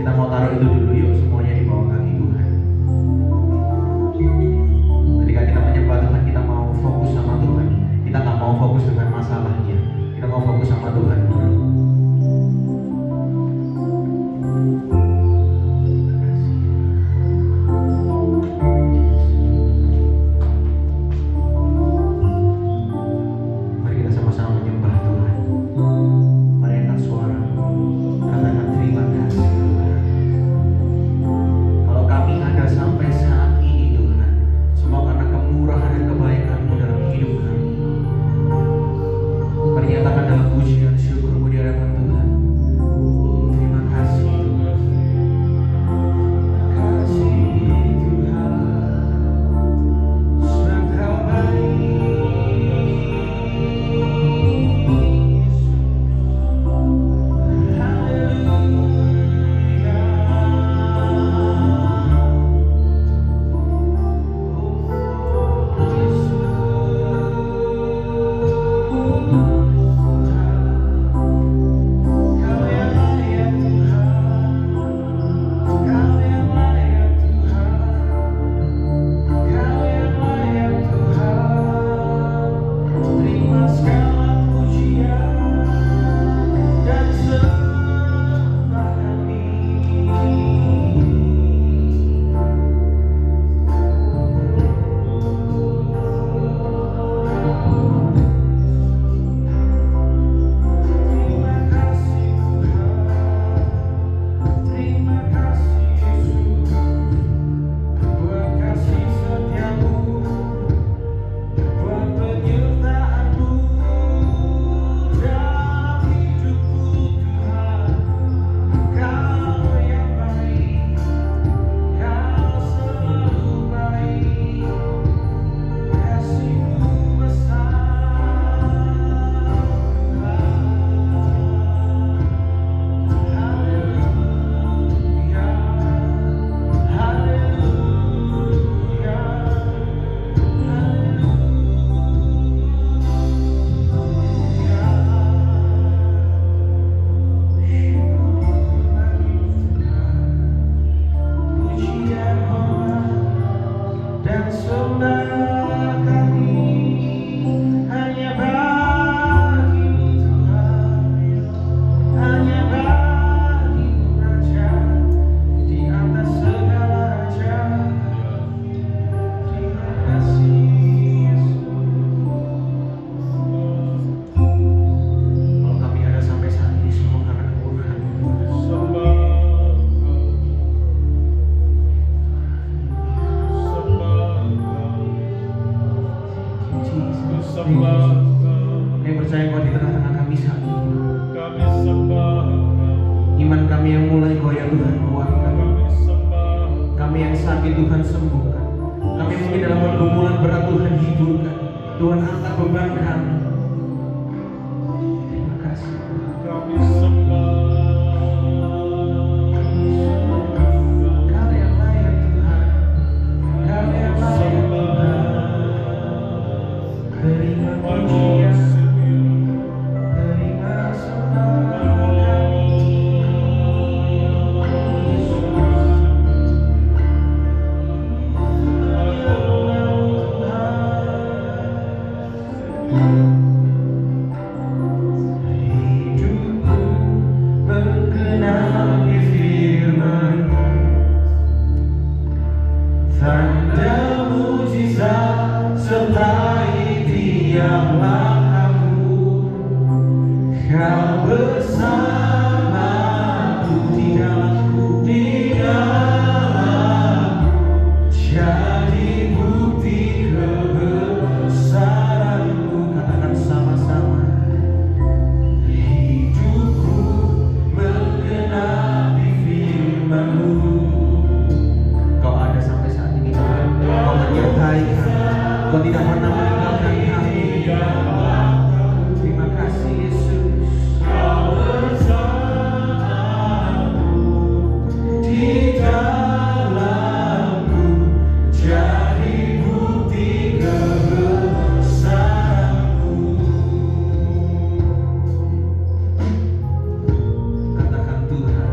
Kita mau taruh itu dulu yuk, semuanya di bawah kaki Tuhan. Ketika kita menyembah Tuhan, kita mau fokus sama Tuhan. Kita nggak mau fokus dengan masalahnya. Kita mau fokus sama Tuhan dulu. Mari kita sama-sama menyembah Tuhan. Mari angkat suara, katakan terima kasih Tuhan. Kalau kami ada sampai saat ini Tuhan, semua karena kemurahan dan kebaikan-Mu dalam hidup kami. Mari nyatakan dalam pujian syukur-Mu di hadapan Tuhan. Terima kasih Tuhan. Terima kasih Tuhan. Engkau baik. Kami percaya Kau di tengah-tengah kami saat ini. Iman kami yang mulai goyah Tuhan kuatkan. Kami yang sakit Tuhan sembuhkan. Kami mungkin dalam pergumulan berat Tuhan hiburkan. Tuhan angkat beban kami. Terima kasih. Kau yang layak Tuhan. Kau yang layak Tuhan. Terima pujian. Terima sembah. Kau tidak pernah meninggalkan kami. Terima kasih Yesus. Kau bersamaku di dalamku, jadi bukti kebesaranmu. Katakan Tuhan,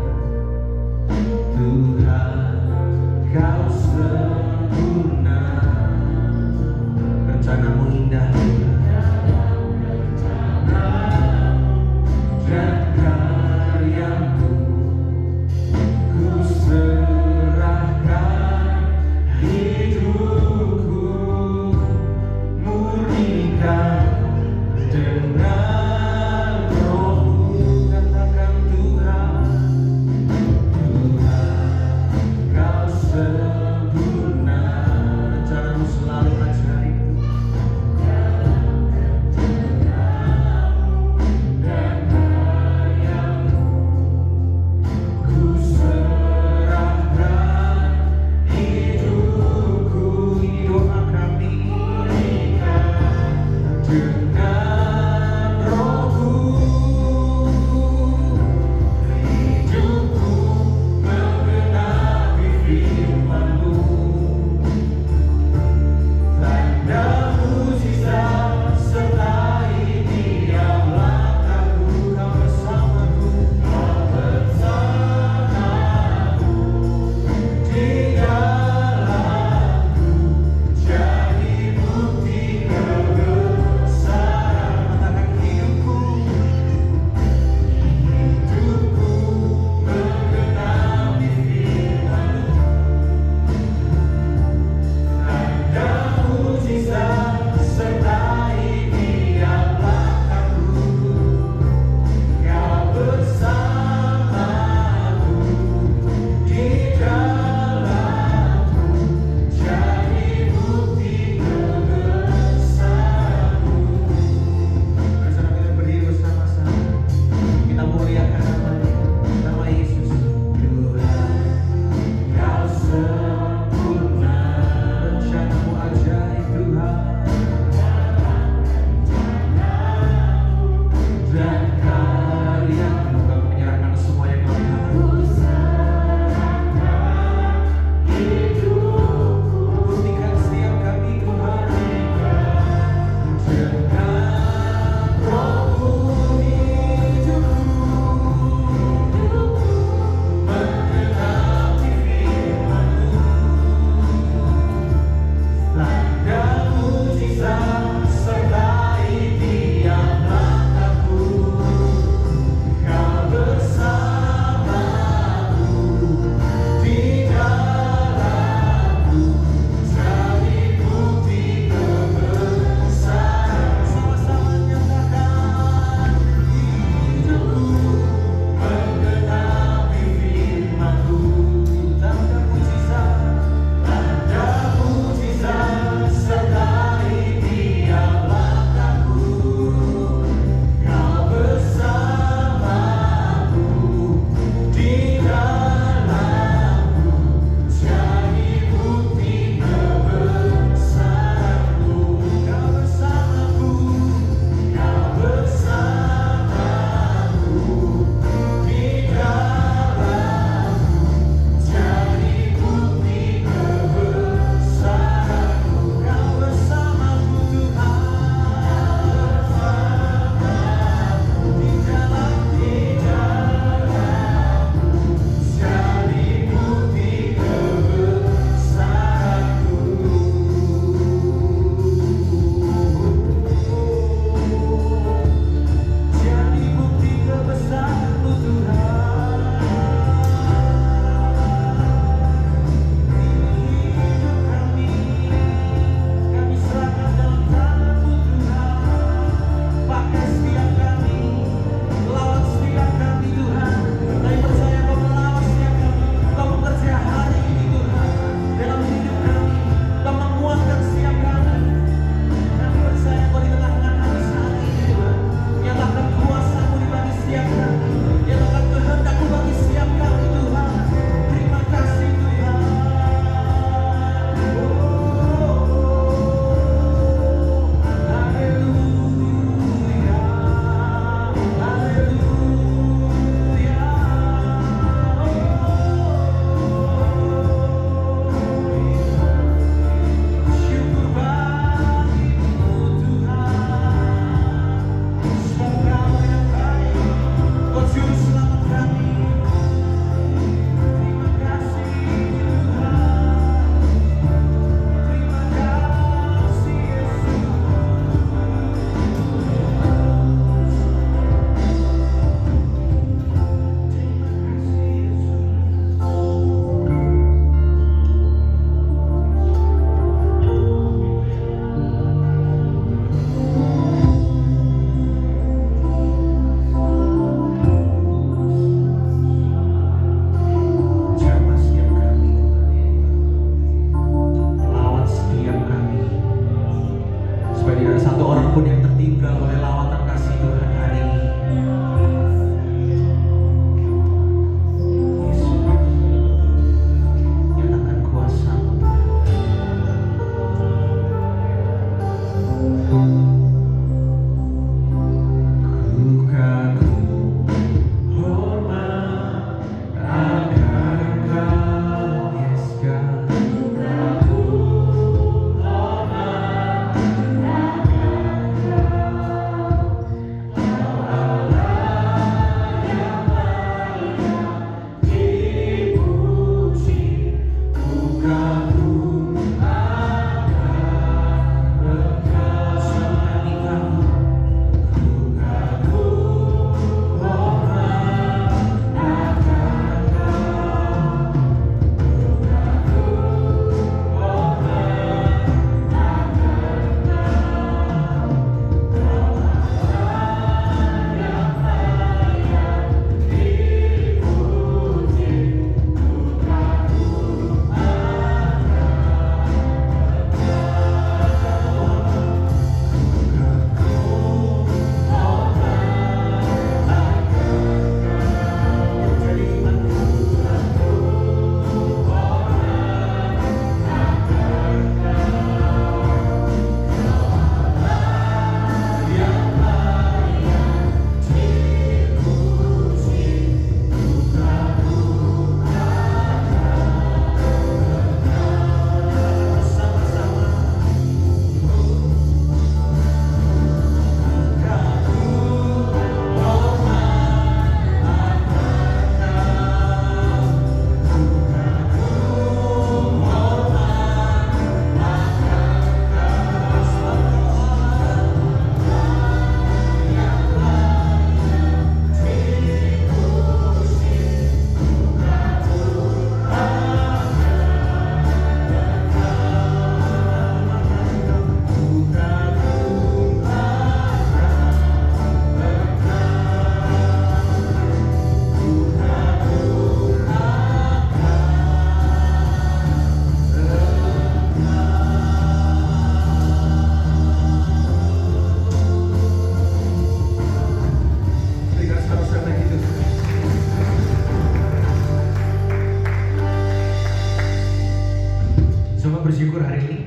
bersyukur hari ini?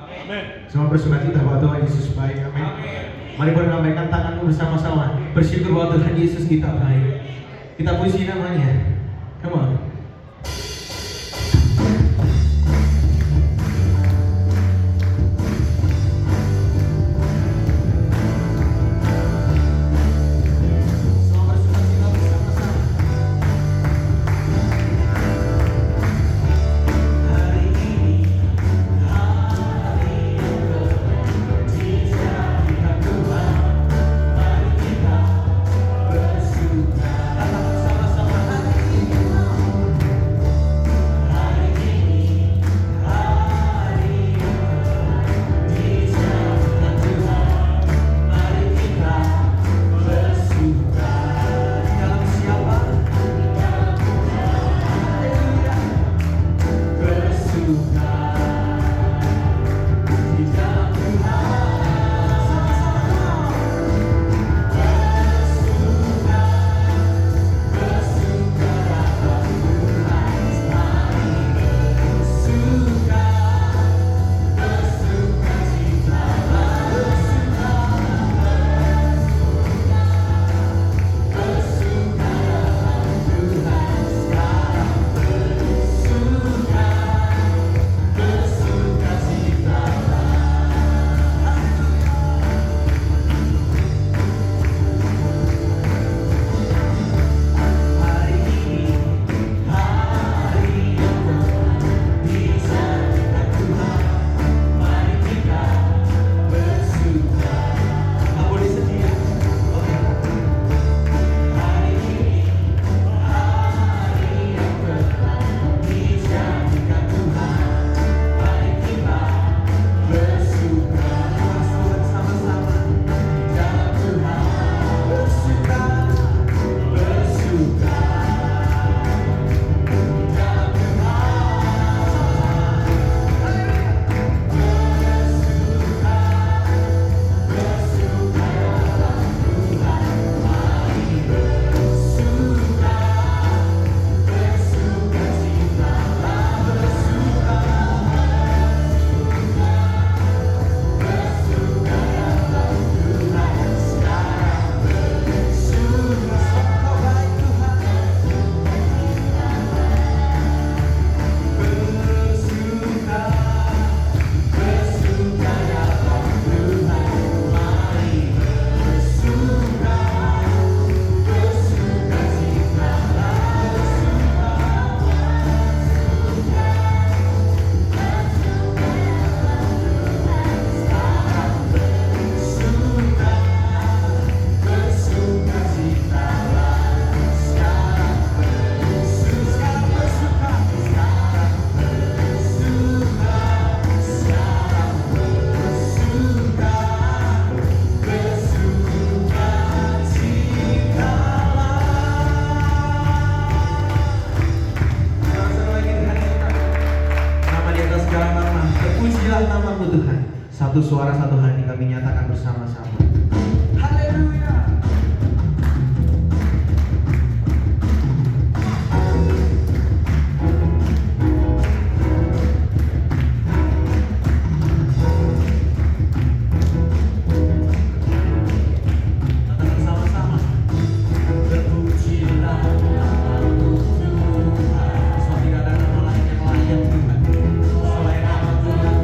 Amin. Semua bersukacita bahwa Tuhan Yesus baik. Amin. Mari kita lambaikan tanganmu bersama-sama. Bersyukur bahwa Tuhan Yesus kita baik. Kita puji namanya. Come on. Satu suara, satu hati kami nyatakan bersama-sama. Haleluya. Katakan sama-sama. Terpujilah namamu Tuhan. Sebab tidak ada nama lain yang layak Tuhan selain nama Tuhan.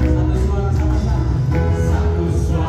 Satu suara sama-sama. Satu suara.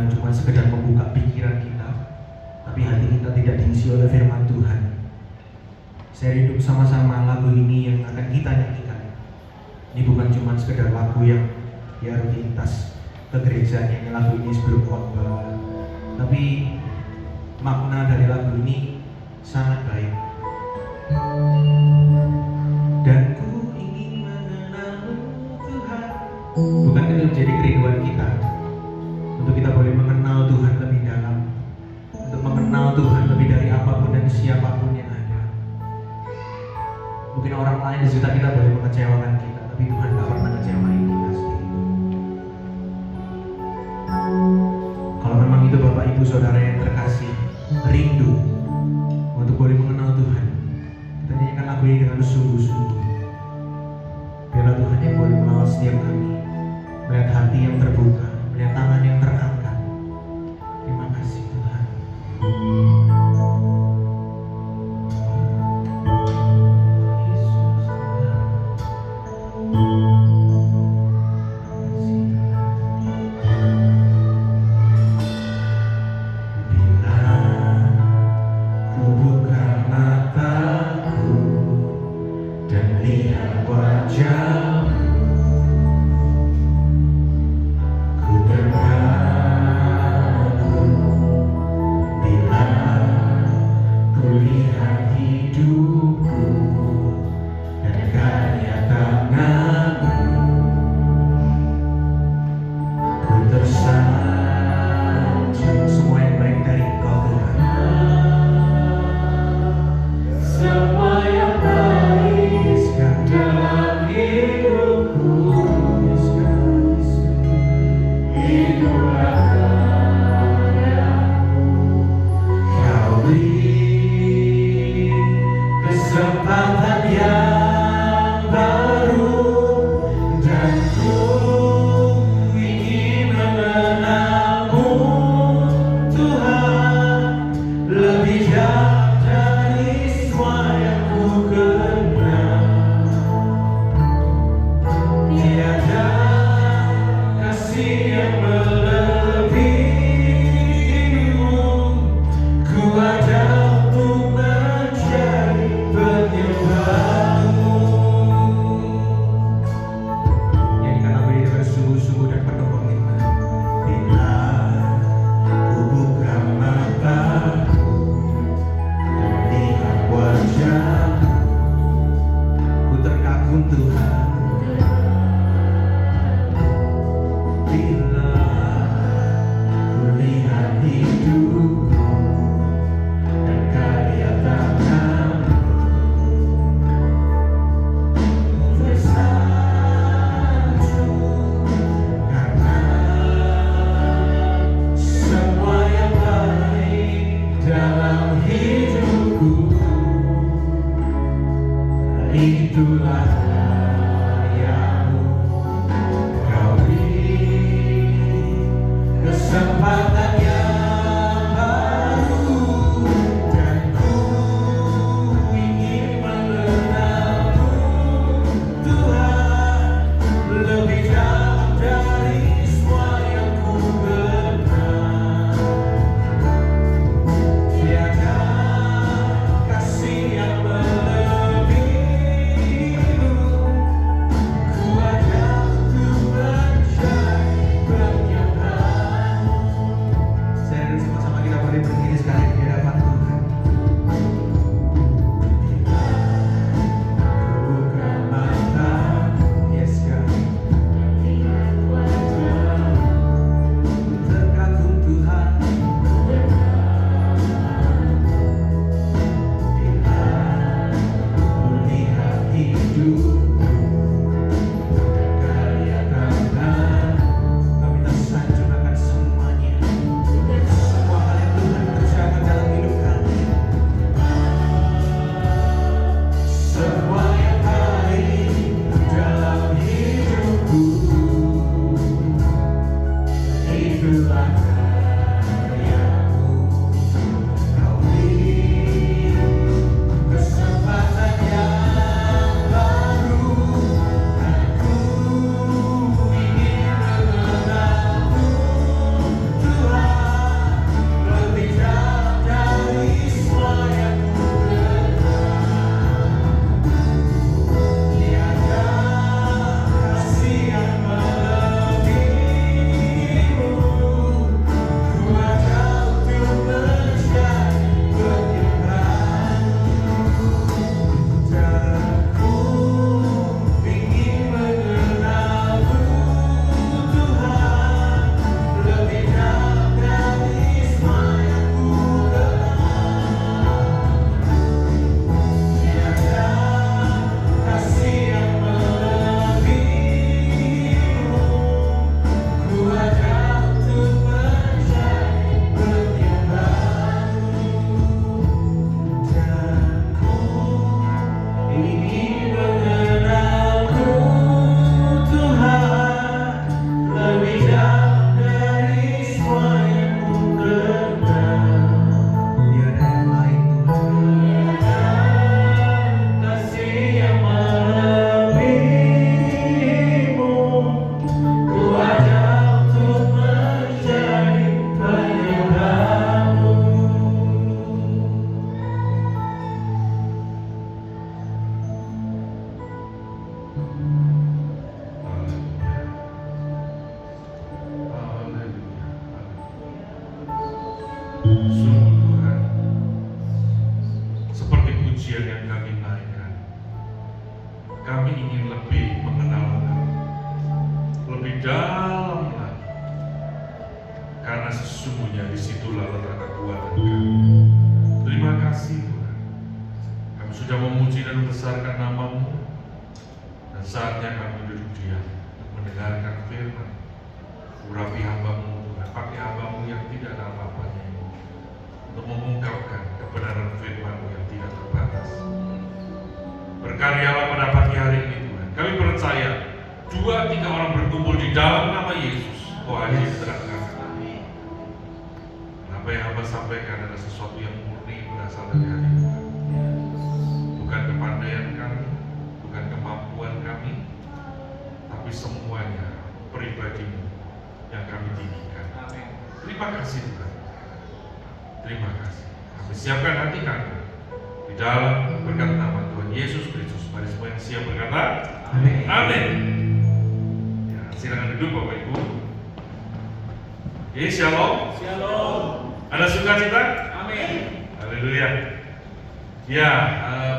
bukan cuma sekedar membuka pikiran kita, tapi hati kita tidak diisi oleh firman Tuhan. Saya rindu sama-sama lagu ini yang akan kita nyanyikan. Ini bukan cuma sekedar lagu yang ya rutinitas ke gereja nyanyi lagu ini sebelum khotbah, tapi makna dari lagu ini sangat baik. Dan ku ingin mengenalmu Tuhan. Bukan itu menjadi kerinduan kita, untuk kita boleh mengenal Tuhan lebih dalam, untuk mengenal Tuhan lebih dari apapun dan siapapun yang ada. Mungkin orang lain di sekitar kita boleh mengecewakan kita, tapi Tuhan tak pernah mengecewakan kita sendiri. Kalau memang itu Bapak Ibu Saudara yang terkasih, rindu untuk boleh mengenal Tuhan, kita nyanyikan lagu ini dengan sungguh-sungguh. Biarlah Tuhan yang boleh melawat setiap kami, melihat hati yang terbuka, melihat tangan yang terangkat. Terima kasih Tuhan. Ku terbang Sungguh Tuhan, seperti pujian yang kami naikkan, kami ingin lebih mengenal Engkau, lebih dalam lagi, karena sesungguhnya disitulah letak kekuatan kami. Terima kasih Tuhan, kami sudah memuji dan membesarkan nama-Mu, dan saatnya kami duduk diam untuk mendengarkan firman. Urapi hamba-Mu Tuhan, pakai hamba-Mu yang tidak ada apa-apanya ini, untuk mengungkapkan kebenaran firman-Mu yang tidak terbatas. Berkaryalah pada pagi hari ini Tuhan. Kami percaya 2-3 orang berkumpul di dalam nama Yesus, Kau hadir di tengah-tengah kami. Apa yang hamba sampaikan adalah sesuatu yang murni berasal dari hati Tuhan. Bukan kepandaian kami, bukan kemampuan kami, tapi semuanya pribadi-Mu yang kami tinggikan. Terima kasih Tuhan. Terima kasih. Kami siapkan hati kami di dalam berkat nama Tuhan Yesus Kristus. Mari semua yang siap berkata, Amin. Amin. Ya, silakan duduk Bapak Ibu. Oke, shalom. Shalom. Ada sukacita? Amin. Haleluya. Ya,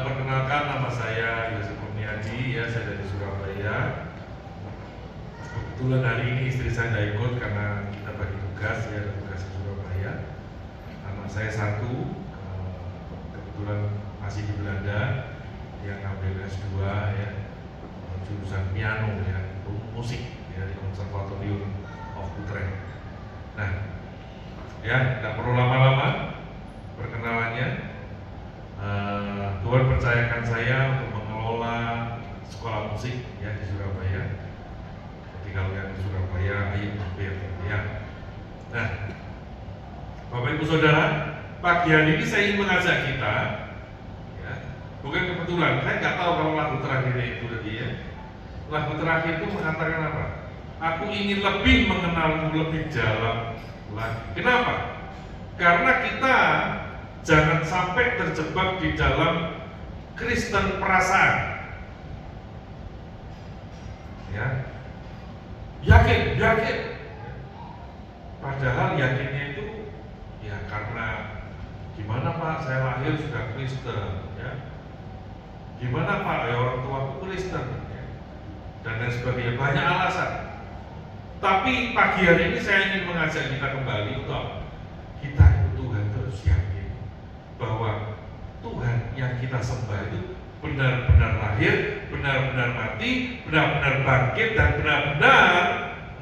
perkenalkan nama saya Yosef Kurniaji, ya, saya dari Surabaya. Kebetulan hari ini istri saya tidak ikut karena kita bagi tugas, ya, tugas di Surabaya. Anak saya satu, kebetulan masih di Belanda, yang ngambil S2, ya, jurusan piano, ya, musik, ya, di Konservatorium of Utrecht. Nah, ya, tidak perlu lama-lama perkenalannya. Tuhan percayakan saya untuk mengelola sekolah musik, ya, di Surabaya. Kalau yang di Surabaya, ayo mampir, ya. Nah, Bapak Ibu Saudara, pagi hari ini saya ingin mengajak kita, ya, bukan kebetulan, saya nggak tahu kalau lagu terakhir itu tadi, ya. Lagu terakhir itu mengatakan apa? Aku ingin lebih mengenalmu lebih dalam lagi. Kenapa? Karena kita jangan sampai terjebak di dalam Kristen perasaan, ya. Yakin. Padahal yakinnya itu ya karena gimana Pak, saya lahir sudah Kristen, ya. Gimana Pak, ya orang tuaku Kristen, ya. Dan lain sebagainya, banyak alasan. Tapi pagi hari ini saya ingin mengajak kita kembali untuk kita itu Tuhan terus yakin bahwa Tuhan yang kita sembah itu benar-benar lahir, benar-benar mati, benar-benar bangkit, dan benar-benar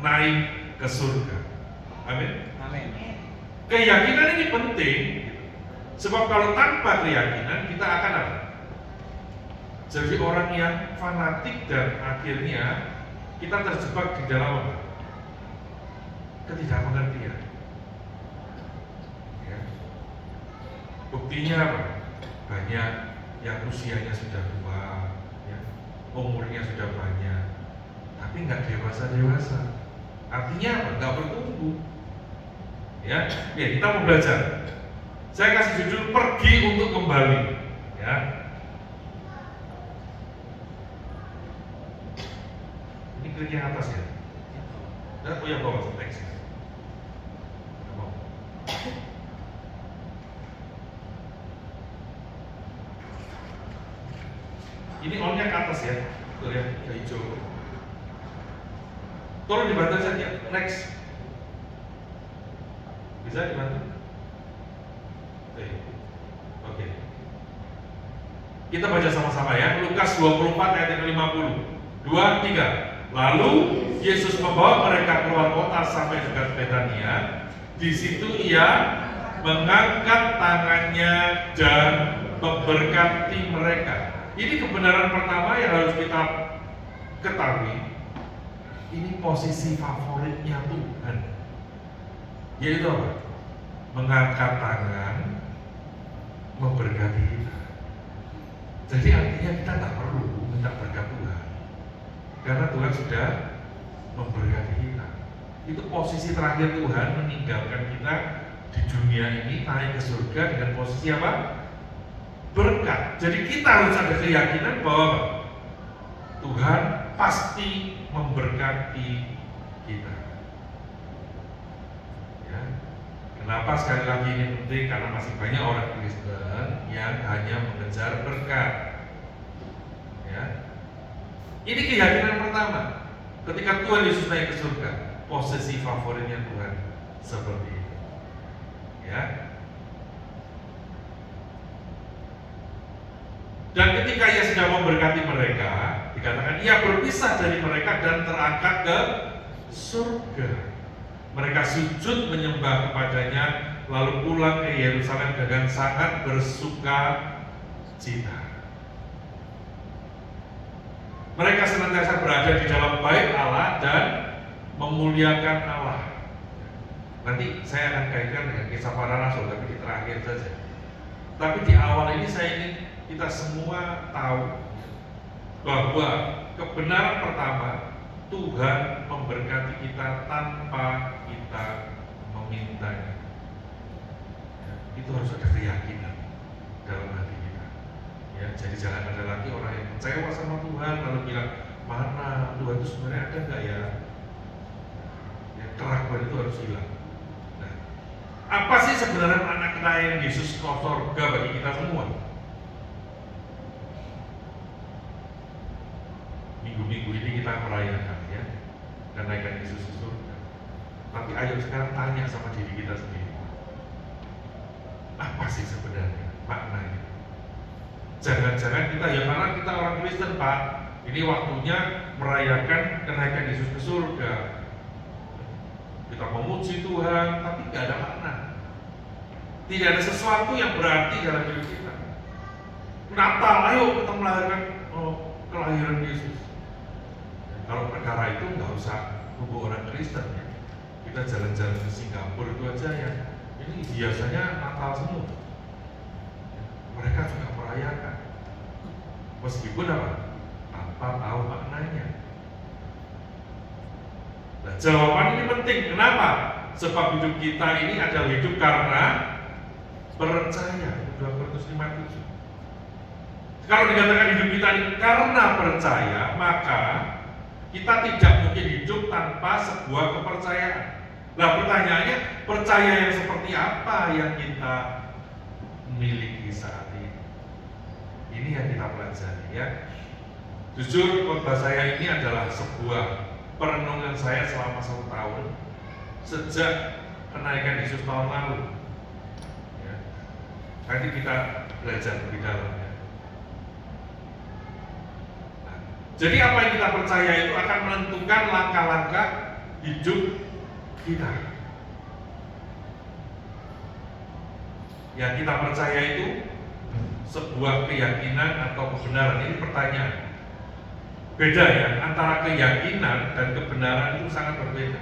naik ke surga. Amin. Amin. Keyakinan ini penting, sebab kalau tanpa keyakinan kita akan apa? Jadi orang yang fanatik dan akhirnya kita terjebak di dalam apa? Ketidakmengertian. Ya. Buktinya apa? Banyak yang usianya sudah tua, ya, umurnya sudah banyak, tapi nggak dewasa. Artinya apa? Nggak bertumbuh. Ya, kita mau belajar. Saya kasih judul pergi untuk kembali. Ya. Ini klik yang atas ya. Dan yang bawah teksnya. Ini on-nya ke atas ya, tuh ya, ke hijau. Tolong dibantu saja, next. Bisa dibantu? Oke. Kita baca sama-sama ya, Lukas 24 ayat 50. 2, 3. Lalu Yesus membawa mereka keluar kota sampai dekat Betania. Di situ ia mengangkat tangannya dan memberkati mereka. Ini kebenaran pertama yang harus kita ketahui. Ini posisi favoritnya Tuhan, yaitu apa? Mengangkat tangan, memberkati kita. Jadi artinya kita tidak perlu minta berkat Tuhan, karena Tuhan sudah memberkati kita. Itu posisi terakhir Tuhan meninggalkan kita di dunia ini, naik ke surga dengan posisi apa? Berkat. Jadi kita harus ada keyakinan bahwa Tuhan pasti memberkati kita. Ya. Kenapa sekali lagi ini penting? Karena masih banyak orang Kristen yang hanya mengejar berkat. Ya. Ini keyakinan pertama. Ketika Tuhan Yesus naik ke surga, posisi favoritnya Tuhan seperti itu. Ya. Dan ketika ia sedang memberkati mereka, dikatakan ia berpisah dari mereka dan terangkat ke surga. Mereka sujud menyembah kepadanya, lalu pulang ke Yerusalem dengan sangat bersuka cita. Mereka senantiasa berada di dalam bait Allah dan memuliakan Allah. Nanti saya akan kaitkan dengan kisah para rasul, tapi di terakhir saja. Tapi di awal ini saya ingin kita semua tahu bahwa kebenaran pertama, Tuhan memberkati kita tanpa kita memintanya. Ya, itu harus ada keyakinan dalam hati kita. Ya, jadi jangan ada lagi orang yang kecewa sama Tuhan lalu bilang, mana Tuhan itu sebenarnya ada nggak ya? Ya, keraguan itu harus hilang. Nah, apa sih sebenarnya anak kenaik Yesus ke surga bagi kita semua? Minggu-minggu ini kita merayakan ya kenaikan Yesus ke surga. Tapi ayo sekarang tanya sama diri kita sendiri, apa sih sebenarnya maknanya? Jangan-jangan kita ya karena kita orang Kristen Pak, ini waktunya merayakan kenaikan Yesus ke surga. Kita memuji Tuhan, tapi nggak ada makna. Tidak ada sesuatu yang berarti dalam hidup kita. Natal, ayo kita merayakan kelahiran Yesus. Kalau perkara itu nggak usah hubung orang Kristen ya. Kita jalan-jalan ke Singapura itu aja ya. Ini biasanya Natal semua. Mereka juga merayakan. Meskipun apa? Tanpa tahu maknanya. Nah, jawaban ini penting. Kenapa? Sebab hidup kita ini adalah hidup karena percaya. 2 Korintus 5:7. Kalau dikatakan hidup kita ini karena percaya, maka kita tidak mungkin hidup tanpa sebuah kepercayaan. Nah, pertanyaannya, percaya yang seperti apa yang kita miliki saat ini? Ini yang kita pelajari ya. Jujur, khotbah saya ini adalah sebuah perenungan saya selama 1 tahun sejak kenaikan Yesus tahun lalu. Ya. Nanti kita belajar lebih dalam ya. Nah, jadi apa yang kita percaya itu akan menentukan langkah-langkah hidup kita. Yang kita percaya itu sebuah keyakinan atau kebenaran. Ini pertanyaan. Beda ya, antara keyakinan dan kebenaran itu sangat berbeda.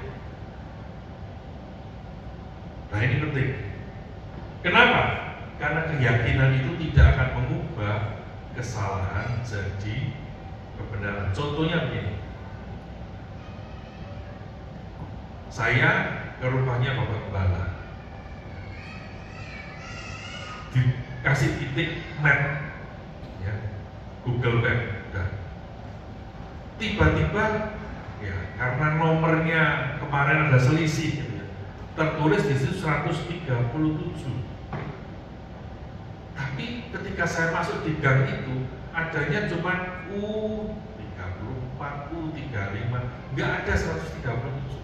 Nah, ini penting. Kenapa? Karena keyakinan itu tidak akan mengubah kesalahan jadi kebenaran. Contohnya begini. Saya ke rumahnya Bapak Gembala, dikasih titik map, ya, Google Map. Nah, tiba-tiba, ya, karena nomornya kemarin ada selisih, gitu ya, tertulis di situ 137. Tapi ketika saya masuk di gang itu, adanya cuma U34, U35, nggak ada 137.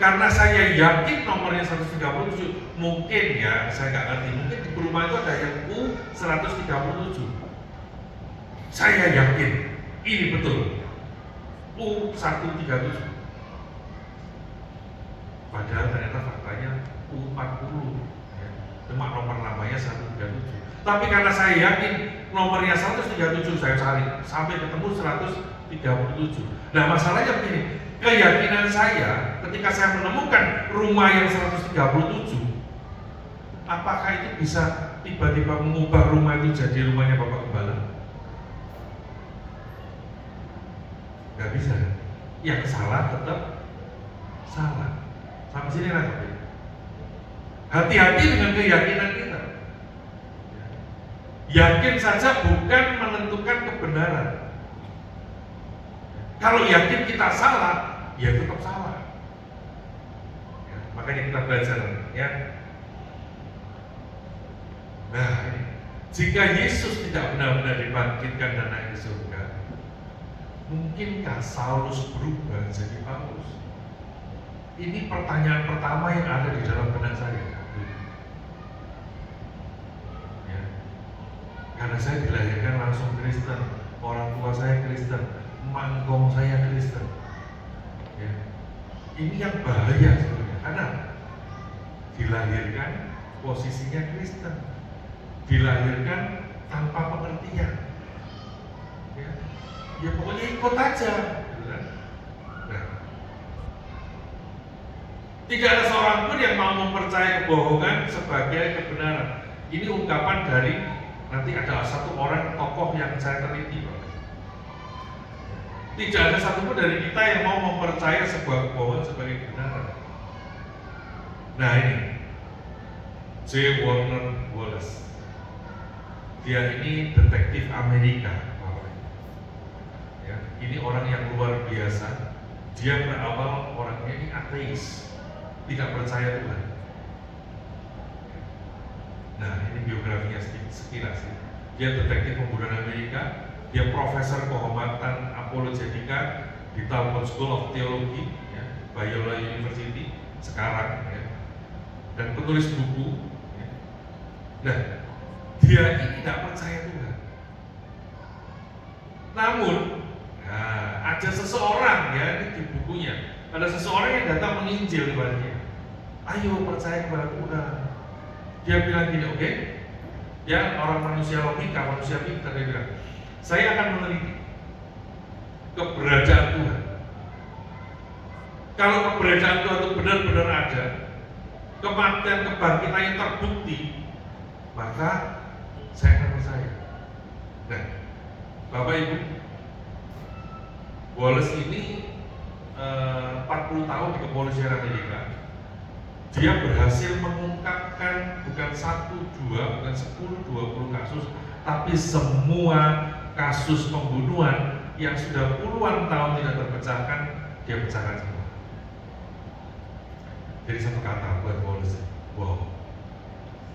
Karena saya yakin nomornya 137, mungkin ya, saya nggak ngerti, mungkin di rumah itu ada yang U137. Saya yakin ini betul U137. Padahal ternyata faktanya U40 ya. Cuma nomor lamanya 137. Tapi karena saya yakin nomornya 137, saya cari sampai ketemu 137. Nah, masalahnya begini, keyakinan saya ketika saya menemukan rumah yang 137, apakah itu bisa tiba-tiba mengubah rumah itu jadi rumahnya Bapak Gembala? Gak bisa. Yang salah tetap salah. Sampai sini lah. Hati-hati dengan keyakinan kita. Yakin saja bukan menentukan kebenaran. Kalau yakin kita salah, ya tetap salah. Ya, Makanya kita belajar ya. Nah, ini. Jika Yesus tidak benar-benar dibangkitkan dan naik ke surga, mungkinkah Saulus berubah jadi Paulus? Ini pertanyaan pertama yang ada di dalam benak saya. Ya. Karena saya dilahirkan langsung Kristen, orang tua saya Kristen, mangkong saya Kristen. Ya. Ini yang bahaya sebenarnya, karena dilahirkan posisinya Kristen, dilahirkan tanpa pengertian. Ya pokoknya ikut aja, gitu kan? Nah, tidak ada seorang pun yang mau mempercayai kebohongan sebagai kebenaran. Ini ungkapan dari nanti ada satu orang tokoh yang saya teliti, Pak. Tidak ada satupun dari kita yang mau mempercayai sebuah kebohongan sebagai kebenaran. Nah ini J. Warner Wallace. Dia ini detektif Amerika, Bapak. Ya, ini orang yang luar biasa. Dia berawal orangnya ini ateis, tidak percaya Tuhan. Nah ini biografinya sekilas. Dia detektif pembunuhan Amerika. Dia profesor kehormatan apologetika di Talbot School of Theology, ya, Biola University sekarang, ya, dan penulis buku. Ya. Nah, dia ini tidak percaya Tuhan. Namun, nah, ada seseorang ya di bukunya, ada seseorang yang datang menginjil kepadanya. Ayo percaya kepada Tuhan. Dia bilang gini, oke? Ya, orang manusia logika, manusia pintar, dia bilang, saya akan meneliti keberadaan Tuhan. Kalau keberadaan Tuhan itu benar-benar ada, kematian kebangkitannya terbukti, maka saya akan percaya. Nah, Bapak Ibu, Wallace ini 40 tahun di kepolisian Amerika. Dia berhasil mengungkapkan bukan 1, 2, bukan 10, 20 kasus, tapi semua kasus pembunuhan yang sudah puluhan tahun tidak terpecahkan, dia pecahkan semua. Jadi satu kata buat Wallace, wow.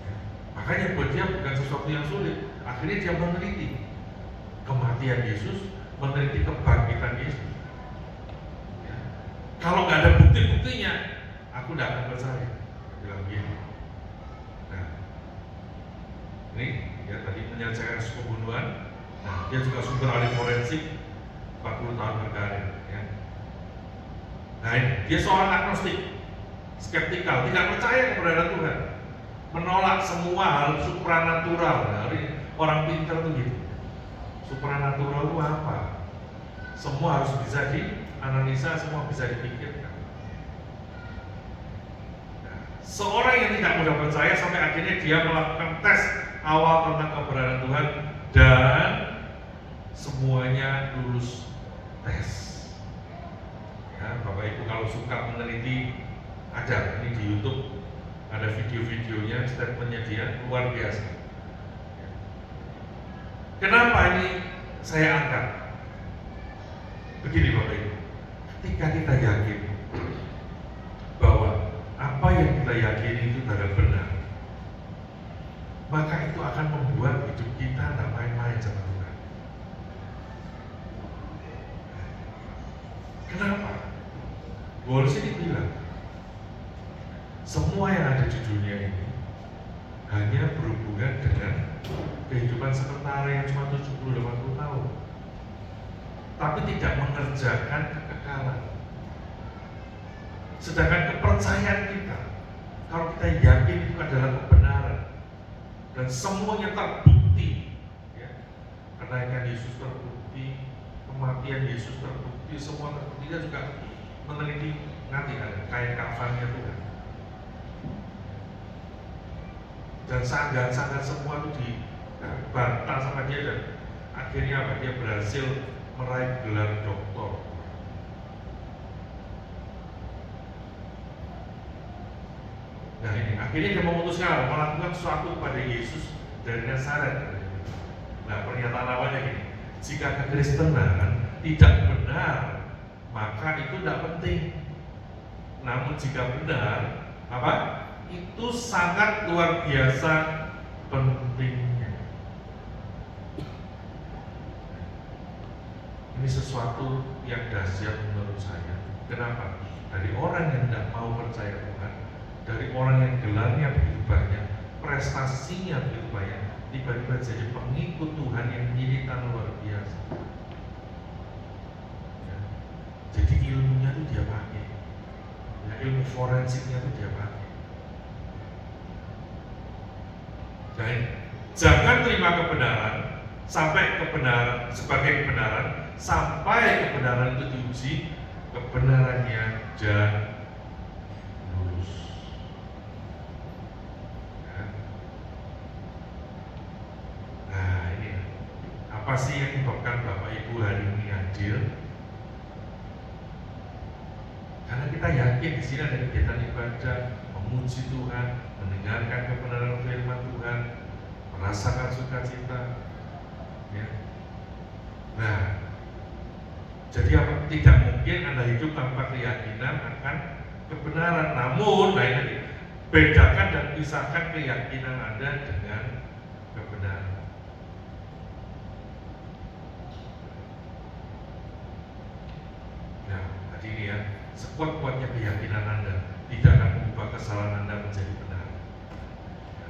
Ya. Makanya buat dia bukan sesuatu yang sulit. Akhirnya dia meneliti kematian Yesus, meneliti kebangkitan Yesus. Ya. Kalau nggak ada bukti-buktinya, aku tidak akan percaya. Dia bilang begini. Nah, ini ya tadi menyelesaikan kasus pembunuhan. Nah, dia juga sumber ahli forensik 40 tahun berkarir, ya. Nah ini, dia seorang agnostik, skeptikal, tidak percaya keberadaan Tuhan, menolak semua hal supranatural. Nah, orang pintar itu gitu. Supranatural itu apa? Semua harus bisa dianalisa, semua bisa dipikirkan. Nah, seorang yang tidak mudah percaya sampai akhirnya dia melakukan tes awal tentang keberadaan Tuhan dan semuanya lulus tes. Ya, Bapak Ibu kalau suka meneliti, ada ini di YouTube, ada video-videonya, statementnya dia luar biasa. Kenapa ini saya angkat? Begini Bapak Ibu, ketika kita yakin bahwa apa yang kita yakini itu adalah benar, maka itu akan membuat hidup kita tidak main-main sama Tuhan. Kenapa? Wallace ini bilang, semua yang ada di dunia ini hanya berhubungan dengan kehidupan sementara yang cuma 70-80 tahun, tapi tidak mengerjakan kekekalan. Sedangkan kepercayaan kita, kalau kita yakin itu adalah kebenaran dan semuanya terbukti, ya, kenaikan Yesus terbukti, kematian Yesus terbukti, semua terbukti. Kita juga meneliti nanti ada kain kafannya Tuhan. Dan sanggahan-sanggahan semua itu dibantah sama dia dan akhirnya apa? Dia berhasil meraih gelar doktor. Nah ini akhirnya dia memutuskan melakukan sesuatu kepada Yesus dari Nazaret. Nah pernyataan awalnya gini, jika kekristenan tidak benar, maka itu tidak penting. Namun jika benar, apa? Itu sangat luar biasa pentingnya. Ini sesuatu yang dahsyat menurut saya. Kenapa? Dari orang yang tidak mau percaya Tuhan, dari orang yang gelarnya begitu banyak, prestasinya begitu banyak, tiba-tiba jadi pengikut Tuhan yang militan luar biasa. Ya. Jadi ilmunya itu dia pakai, ya, ilmu forensiknya itu dia pakai. Jangan terima kebenaran sampai kebenaran sebagai kebenaran, sampai kebenaran itu diuji, kebenarannya jangan lurus. Ya. Nah ini apa sih yang menyebabkan Bapak Ibu hari ini hadir? Karena kita yakin di sini ada kegiatan ibadah, memuji Tuhan, mendengarkan kebenaran firman Tuhan, merasakan sukacita. Ya. Nah, jadi apa? Tidak mungkin Anda hidup tanpa keyakinan akan kebenaran. Namun, nah ini bedakan dan pisahkan keyakinan Anda dengan kebenaran. Nah, tadi ini ya, sekuat-kuatnya keyakinan Anda tidak akan mengubah kesalahan Anda menjadi benar.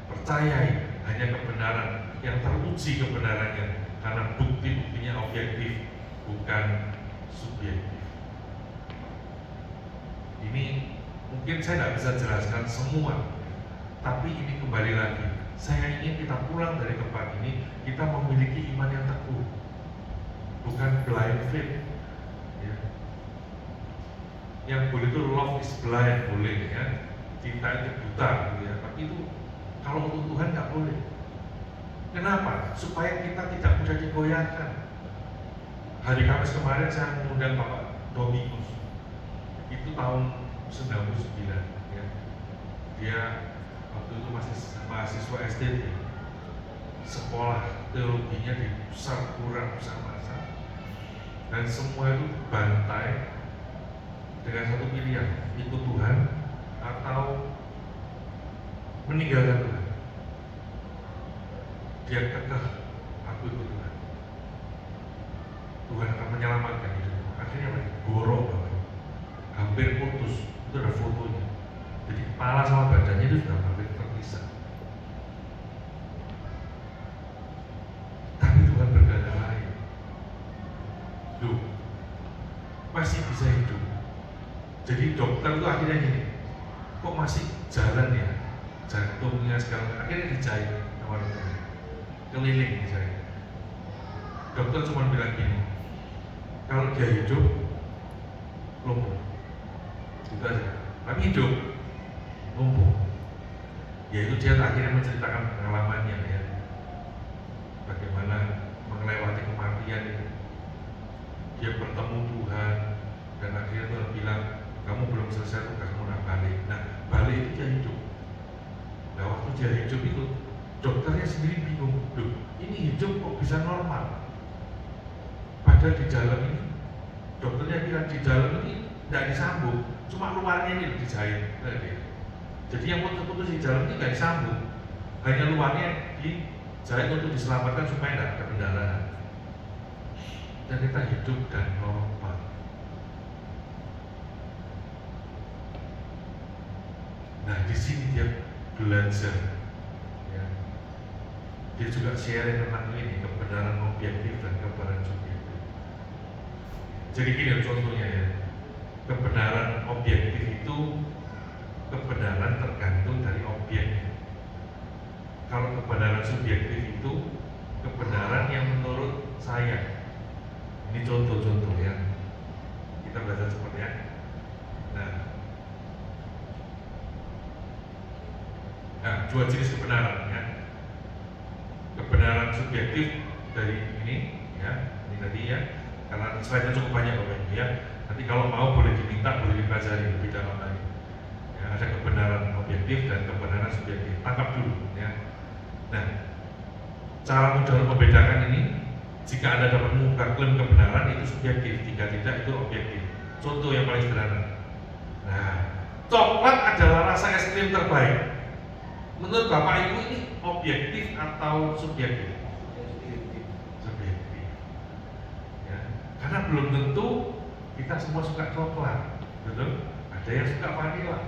Percayai hanya kebenaran yang teruji kebenarannya, karena bukti-buktinya objektif, bukan subjektif. Ini mungkin saya tidak bisa jelaskan semua, tapi ini kembali lagi, saya ingin kita pulang dari tempat ini, kita memiliki iman yang teguh, bukan blind faith. Ya. Yang boleh itu love is blind, boleh ya, cinta itu buta gitu ya, tapi itu kalau untuk Tuhan nggak boleh. Kenapa? Supaya kita tidak mudah digoyahkan. Hari Kamis kemarin saya mengundang Bapak Dominus. Itu tahun 99 ya. Dia waktu itu masih mahasiswa STT. Sekolah teologinya di Sarpura Samasa. Dan semua itu bantai dengan satu pilihan, ikut Tuhan atau meninggalkan Tuhan. Dia kekeh, aku ikut Tuhan. Tuhan akan menyelamatkan hidupku. Akhirnya apa? Gorok Bapak. Hampir putus. Itu ada fotonya. Jadi kepala sama badannya itu sudah hampir terpisah. Tapi Tuhan berkata lain. Loh, masih bisa hidup. Jadi dokter itu akhirnya gini, kok masih jalan ya? Jantungnya segala, akhirnya dijahit sama dokter. Keliling saya. Dokter cuma bilang gini, kalau dia hidup lumpuh, itu aja. Tapi hidup lumpuh. Yaitu dia akhirnya menceritakan pengalamannya ya, bagaimana melewati kematian itu. Dia bertemu Tuhan dan akhirnya Tuhan bilang, kamu belum selesai tugasmu, nak balik. Nah balik itu dia hidup. Nah waktu dia hidup itu dokternya sendiri bingung, loh ini hidup kok bisa normal? Padahal di dalam ini, dokternya bilang di dalam ini tidak disambung, cuma luarnya ini dijahit. Jadi yang putus-putus di dalam ini tidak disambung, hanya luarnya dijahit untuk diselamatkan supaya tidak ada pendarahan. Dan kita hidup dan normal. Nah di sini dia belajar. Dia juga sharing tentang ini, kebenaran objektif dan kebenaran subjektif. Jadi gini contohnya ya, kebenaran objektif itu kebenaran tergantung dari objek. Kalau kebenaran subjektif itu kebenaran yang menurut saya. Ini contoh-contoh ya. Kita belajar seperti ya. Nah, dua jenis kebenaran ya. Kebenaran subjektif dari ini ya, ini tadi ya, karena slide-nya cukup banyak Bapak Ibu ya. Nanti kalau mau boleh diminta, boleh dipelajari lebih dalam lagi. Ya, ada kebenaran objektif dan kebenaran subjektif. Tangkap dulu ya. Nah, cara mudah membedakan ini, jika Anda dapat mengungkap klaim kebenaran itu subjektif, jika tidak itu objektif. Contoh yang paling sederhana. Nah, coklat adalah rasa es krim terbaik. Menurut Bapak Ibu ini objektif atau subjektif? Subjektif. Ya. Karena belum tentu kita semua suka coklat, betul? Ada yang suka vanila.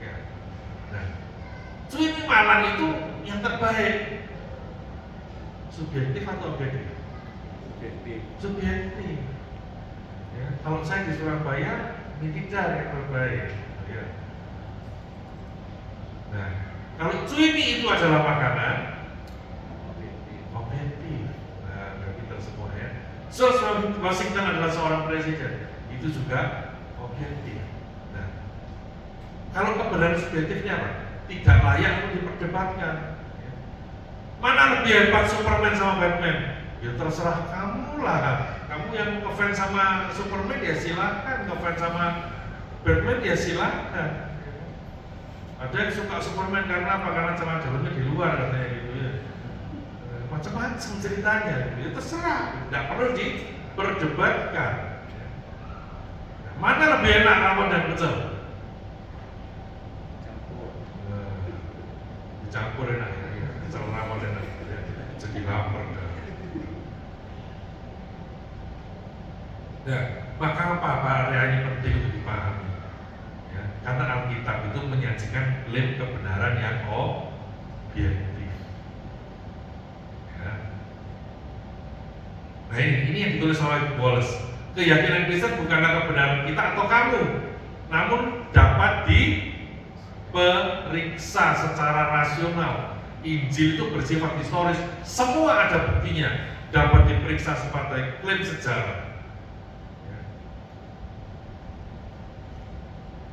Ya. Nah, Cuimi Malang itu yang terbaik. Subjektif atau objektif? Subjektif. Subjektif. Ya. Kalau saya di Surabaya, ini tidak yang terbaik. Ya. Nah, kalau cuimi itu adalah makanan, objektif. Nah, bagi kita semua ya. George Washington adalah seorang presiden, itu juga objektif. Nah, kalau kebenaran subjektifnya apa? Tidak layak untuk diperdebatkan. Ya. Mana lebih hebat Superman sama Batman? Ya terserah kamu lah. Kamu yang ngefans sama Superman ya silakan, ngefans sama Batman ya silakan. Ada yang suka Superman karena apa? Karena celana-celananya di luar katanya gitu ya. Macam-macam ceritanya, itu terserah, tidak perlu diperdebatkan. Mana lebih enak rawon dan pecel? Dicampur enak ya, pecel rawon enak. Jadi lapar. Nah, maka apa area ini penting untuk dipahami? Ya, karena Alkitab itu menyajikan klaim kebenaran yang objektif. Ya. Nah ini yang ditulis oleh Wallace. Keyakinan Kristen bukanlah kebenaran kita atau kamu, namun dapat diperiksa secara rasional. Injil itu bersifat historis, semua ada buktinya, dapat diperiksa sebagai klaim sejarah. Ya.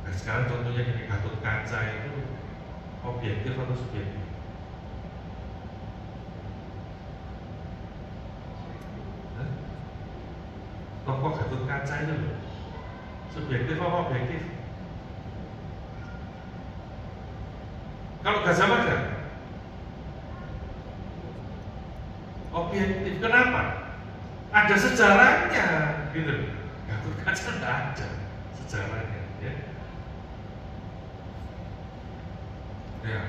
Nah, sekarang contohnya gini, Gatot Kaca itu objektif atau subjektif? Tokoh Gatot Kaca itu loh, subjektif apa objektif? Kalau Gajah Mada objektif, kenapa? Ada sejarahnya gitu. Gatot Kaca tidak ada sejarahnya ya. Ya,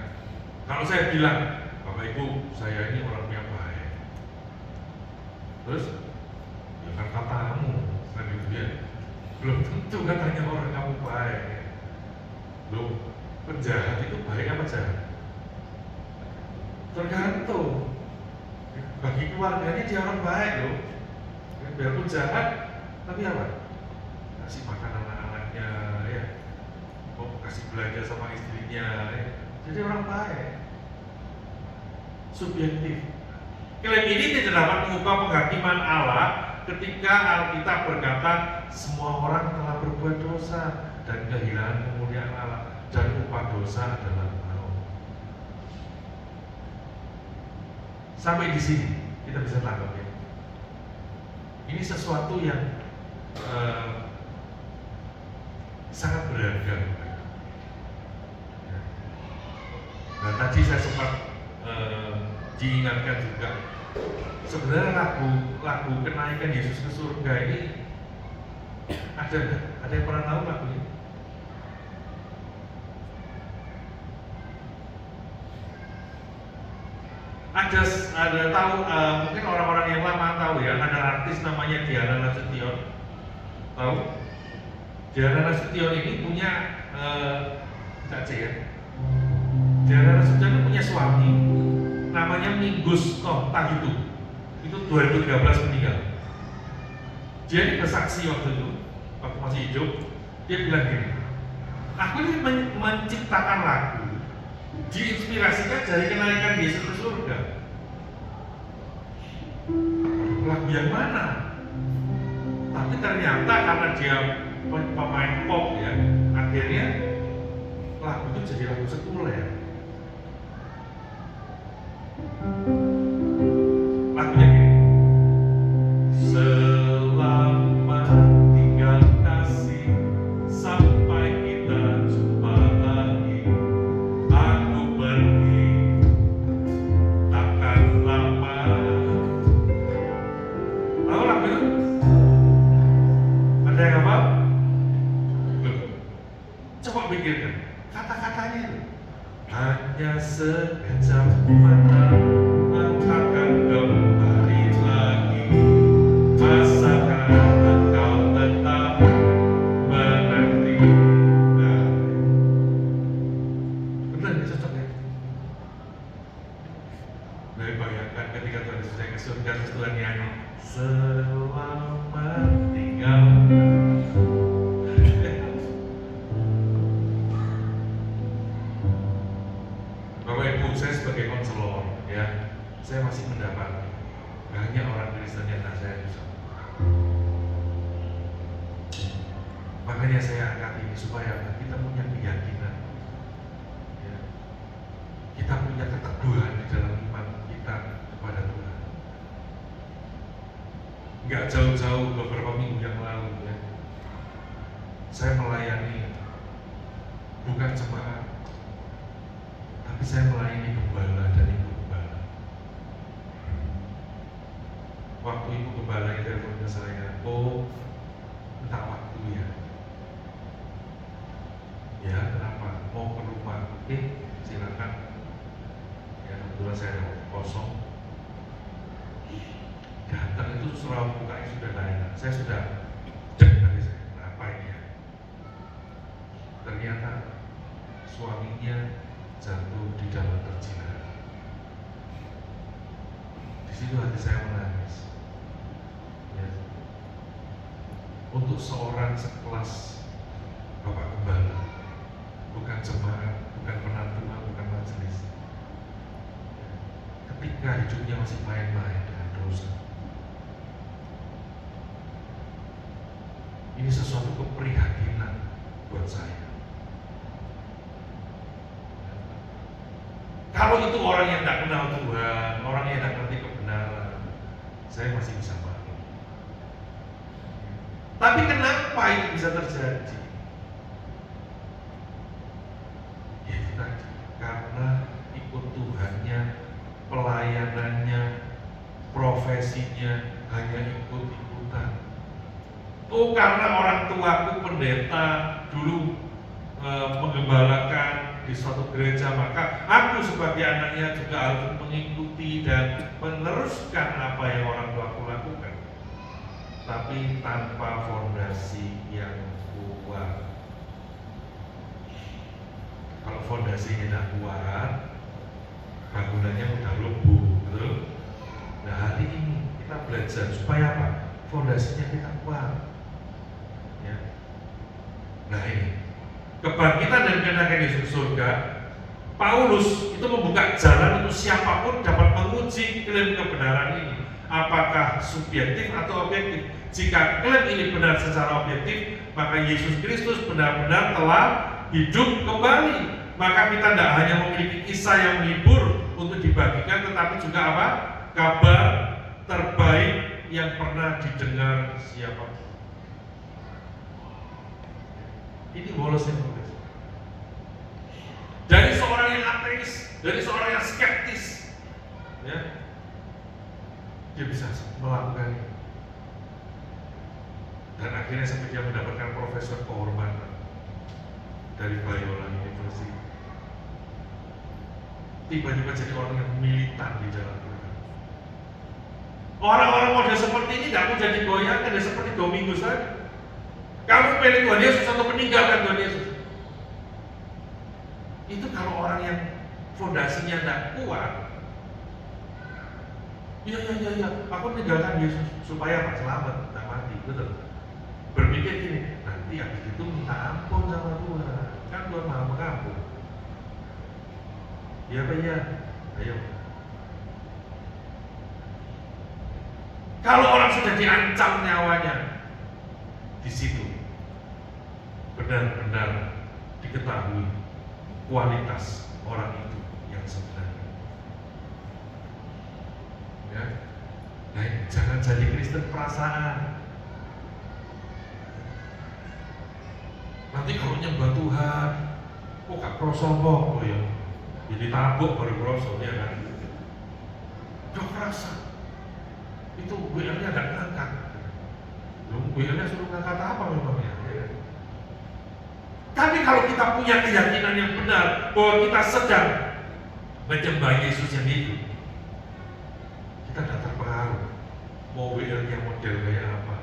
kalau saya bilang, Bapak Ibu, saya ini orangnya baik, terus ya kan katamu, kan gitu ya. Belum tentu katanya orang kamu baik. Loh, penjahat itu baik apa jahat? Tergantung. Bagi keluarganya dia orang baik loh. Biarpun jahat, tapi apa? Kasih makan anak-anaknya, ya. Oh, kasih belanja sama istrinya, ya. Jadi orang baik. Subjektif. Klaim ini tidak dapat mengubah penghakiman Allah ketika Alkitab berkata semua orang telah berbuat dosa dan kehilangan kemuliaan Allah dan upah dosa adalah maut. Sampai di sini kita bisa tangkap ya. Ini sesuatu yang sangat berharga. Nah tadi saya sempat diingatkan juga, sebenarnya lagu kenaikan Yesus ke surga ini ada nggak? Ada yang pernah tahu lagunya? Ada tahu, mungkin orang-orang yang lama tahu ya, ada artis namanya Diana Nasution. Tahu? Diana Nasution ini punya Cak C ya. Diana Nasution punya suami namanya Mingus Tahitu. Itu 2013 meninggal. Dia ini bersaksi waktu itu, waktu masih hidup, dia bilang gini, aku ini menciptakan lagu diinspirasikan dari kenaikan Yesus ke surga. Lagu yang mana? Tapi ternyata karena dia pemain pop ya, akhirnya lagu itu jadi lagu sekuler. Lagunya gini, selamat tinggal kasih sampai kita jumpa lagi. Aku pergi takkan lama. Tahu lagu itu? Ada yang hafal? Coba hanya sekejap mata akan kembali lagi. Asalkan engkau tetap menanti. Nah, benar ya, cocok ya? Dari bayangkan ketika Tuhan Yesus naik ke surga, terus Tuhan nyanyi selamat tinggal. Bapak Ibu, saya sebagai konselor ya, saya masih mendapat banyak orang Kristen yang tak saya bisa. Makanya saya angkat ini supaya kita punya keyakinan, ya. Kita punya keteguhan di dalam iman kita kepada Tuhan. Nggak jauh-jauh beberapa minggu yang lalu ya, saya melayani bukan jemaat, tapi saya melayani gembala dan ibu gembala. Waktu ibu gembala itu telepon ke saya, oh minta waktu ya. Ya kenapa? Mau ke rumah? Oke, silakan. Ya kebetulan saya ada waktu kosong. Datang itu surau mukanya sudah lain. Saya sudah cek tadi saya, kenapa ini ya? Ternyata suaminya jatuh di dalam perjalanan. Di situ hati saya menangis. Ya. Untuk seorang sekelas Bapak Gembala, bukan jemaat, bukan penantuan, bukan majelis, ketika hidupnya masih main-main dengan dosa, ini sesuatu keprihatinan buat saya. Kalau itu orang yang tidak kenal Tuhan, orang yang tidak ngerti kebenaran, saya masih bisa maklum. Tapi kenapa itu bisa terjadi? Ya itu tadi, karena ikut Tuhannya, pelayanannya, profesinya hanya ikut-ikutan. Oh karena orang tuaku pendeta dulu menggembalakan di suatu gereja, maka aku sebagai anaknya juga harus mengikuti dan meneruskan apa yang orang tuaku lakukan. Tapi tanpa fondasi yang kuat. Kalau fondasinya tidak kuat, bangunannya mudah lumpuh, betul? Nah hari ini kita belajar supaya apa? Fondasinya kita kuat. Ya. Nah ini kebangkitan dan kenakan Yesus surga, Paulus itu membuka jalan untuk siapapun dapat menguji klaim kebenaran ini. Apakah subjektif atau objektif? Jika klaim ini benar secara objektif, maka Yesus Kristus benar-benar telah hidup kembali. Maka kita tidak hanya memiliki kisah yang menghibur untuk dibagikan, tetapi juga apa? Kabar terbaik yang pernah didengar siapapun. Ini bolosnya Paulus. Dari seorang yang ateis, dari seorang yang skeptis, ya, dia bisa melakukan ini. Dan akhirnya sampai dia mendapatkan profesor kehormatan dari Biola University. Tiba-tiba jadi orang yang militan di dalam Tuhan. Orang-orang model seperti ini tidak mau jadi goyang, tidak seperti Domingus tadi. Kamu pilih Tuhan Yesus atau meninggalkan Tuhan Yesus? Itu kalau orang yang fondasinya tidak kuat, iya, aku meninggalkan Yesus supaya apa? Selamat, tidak mati, betul. Berpikir gini, nanti habis itu minta ampun sama Tuhan, kan Tuhan maha mengampun. Iya apa iya? Ayo. Kalau orang sudah diancam nyawanya, di situ benar-benar diketahui kualitas orang itu yang sebenarnya. Ya, nah jangan jadi Kristen perasaan. Nanti kalau nyembah Tuhan, kok gak krosopo, oh ya, jadi tabuk baru kroso ya kan? Gak kerasa. Itu WL-nya gak ngangkat. WL-nya suruh ngangkat apa memangnya? Ya. Tapi kalau kita punya keyakinan yang benar bahwa kita sedang menyembah Yesus yang hidup, kita tidak terpengaruh. Mau WL-nya model kayak apa,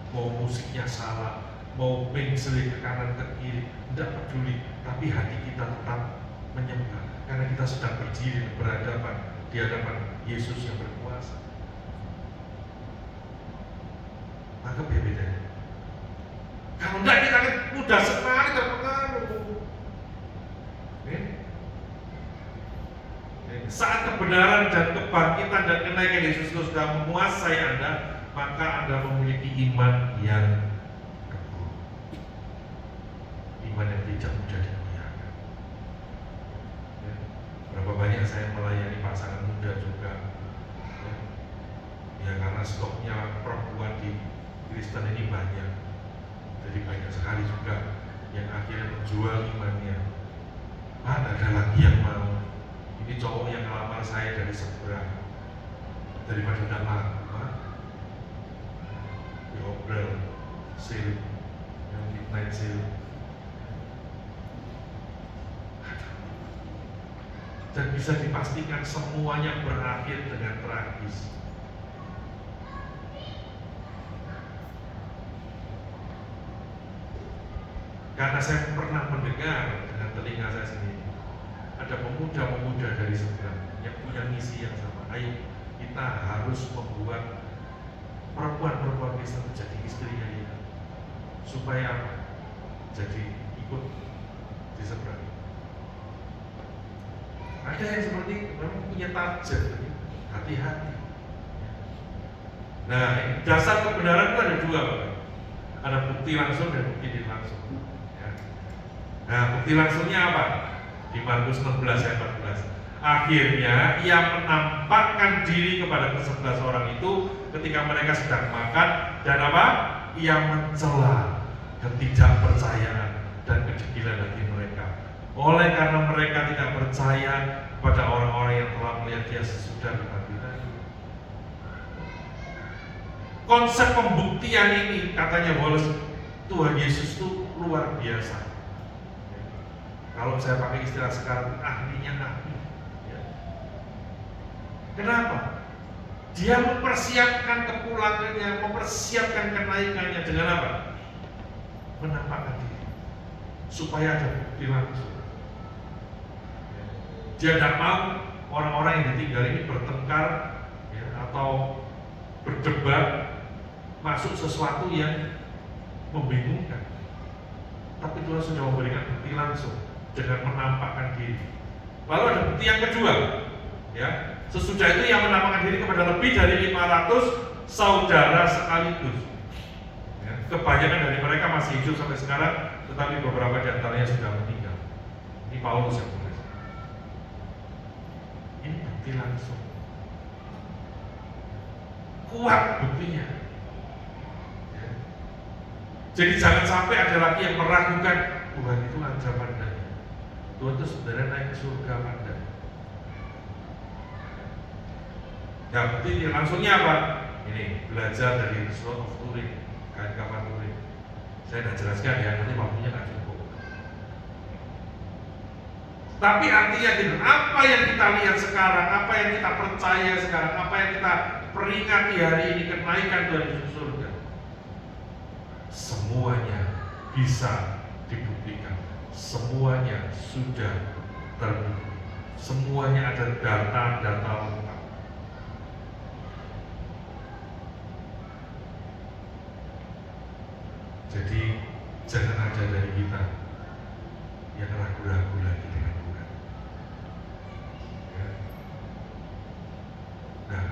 mau musiknya salah, mau pensil ke kanan ke kiri, tidak peduli. Tapi hati kita tetap menyembah karena kita sedang berdiri berhadapan di hadapan Yesus yang berkuasa. Anggap ya bedanya. Kalau enggak kita akan mudah sekali terpengaruh. Saat kebenaran dan kebangkitan dan kenaikan Yesus Kristus sudah menguasai Anda, maka Anda memiliki iman yang teguh, iman yang tidak mudah digoyahkan. Berapa banyak saya melayani pasangan muda juga, ya karena stoknya perempuan di Kristen ini banyak, jadi banyak sekali juga yang akhirnya menjual imannya. Ada lagi yang mau. Ini cowok yang ngelamar saya dari seberang, daripada tidak laku, diobrol, sale, yang midnight sale. Dan bisa dipastikan semuanya berakhir dengan tragis. Karena saya pernah mendengar dengan telinga saya sendiri, ada pemuda-pemuda dari seberang yang punya misi yang sama. Ayo kita harus membuat perempuan-perempuan Kristen menjadi istrinya kita, supaya jadi ikut di seberang. Ada yang seperti memang punya target, hati-hati. Nah, dasar kebenaran itu ada dua, Pak. Ada bukti langsung dan bukti tidak langsung. Ya. Nah, bukti langsungnya apa? Di Markus 16 ayat 14. Akhirnya ia menampakkan diri kepada ke-11 orang itu ketika mereka sedang makan, dan apa? Ia mencela ketidakpercayaan dan kedegilan hati mereka. Oleh karena mereka tidak percaya kepada orang-orang yang telah melihat dia sesudah kebangkitan. Konsep pembuktian ini, katanya Wallace, Tuhan Yesus itu luar biasa. Kalau saya pakai istilah sekarang, ahlinya ahli. Ya. Kenapa? Dia mempersiapkan kepulangannya, mempersiapkan kenaikannya dengan apa? Menampakkan diri, supaya ada bukti langsung. Dia tidak mau orang-orang yang ditinggal ini bertengkar, ya, atau berdebat, masuk sesuatu yang membingungkan. Tapi Tuhan sudah memberikan bukti langsung dengan menampakkan diri. Lalu ada bukti yang kedua, ya. Sesudah itu yang menampakkan diri kepada lebih dari 500 saudara sekaligus. Ya, kebanyakan dari mereka masih hidup sampai sekarang, tetapi beberapa di antaranya sudah meninggal. Ini Paulus yang tulis. Ini bukti langsung. Kuat buktinya. Ya. Jadi jangan sampai ada lagi yang meragukan Tuhan itu ada pada. Tuhan itu sebenarnya naik ke surga pada. Ya, bukti langsungnya apa? Ini belajar dari Sword of Turin, kain kafan Turin. Saya tidak jelaskan ya, nanti waktunya nggak cukup. Tapi artinya gitu, apa yang kita lihat sekarang, apa yang kita percaya sekarang, apa yang kita peringati hari ini, kenaikan dari surga, semuanya bisa dibuktikan, semuanya sudah terbukti, semuanya ada data-data lengkap. Jadi jangan ada dari kita yang ragu-ragu lagi dengan Tuhan. Ya. Nah,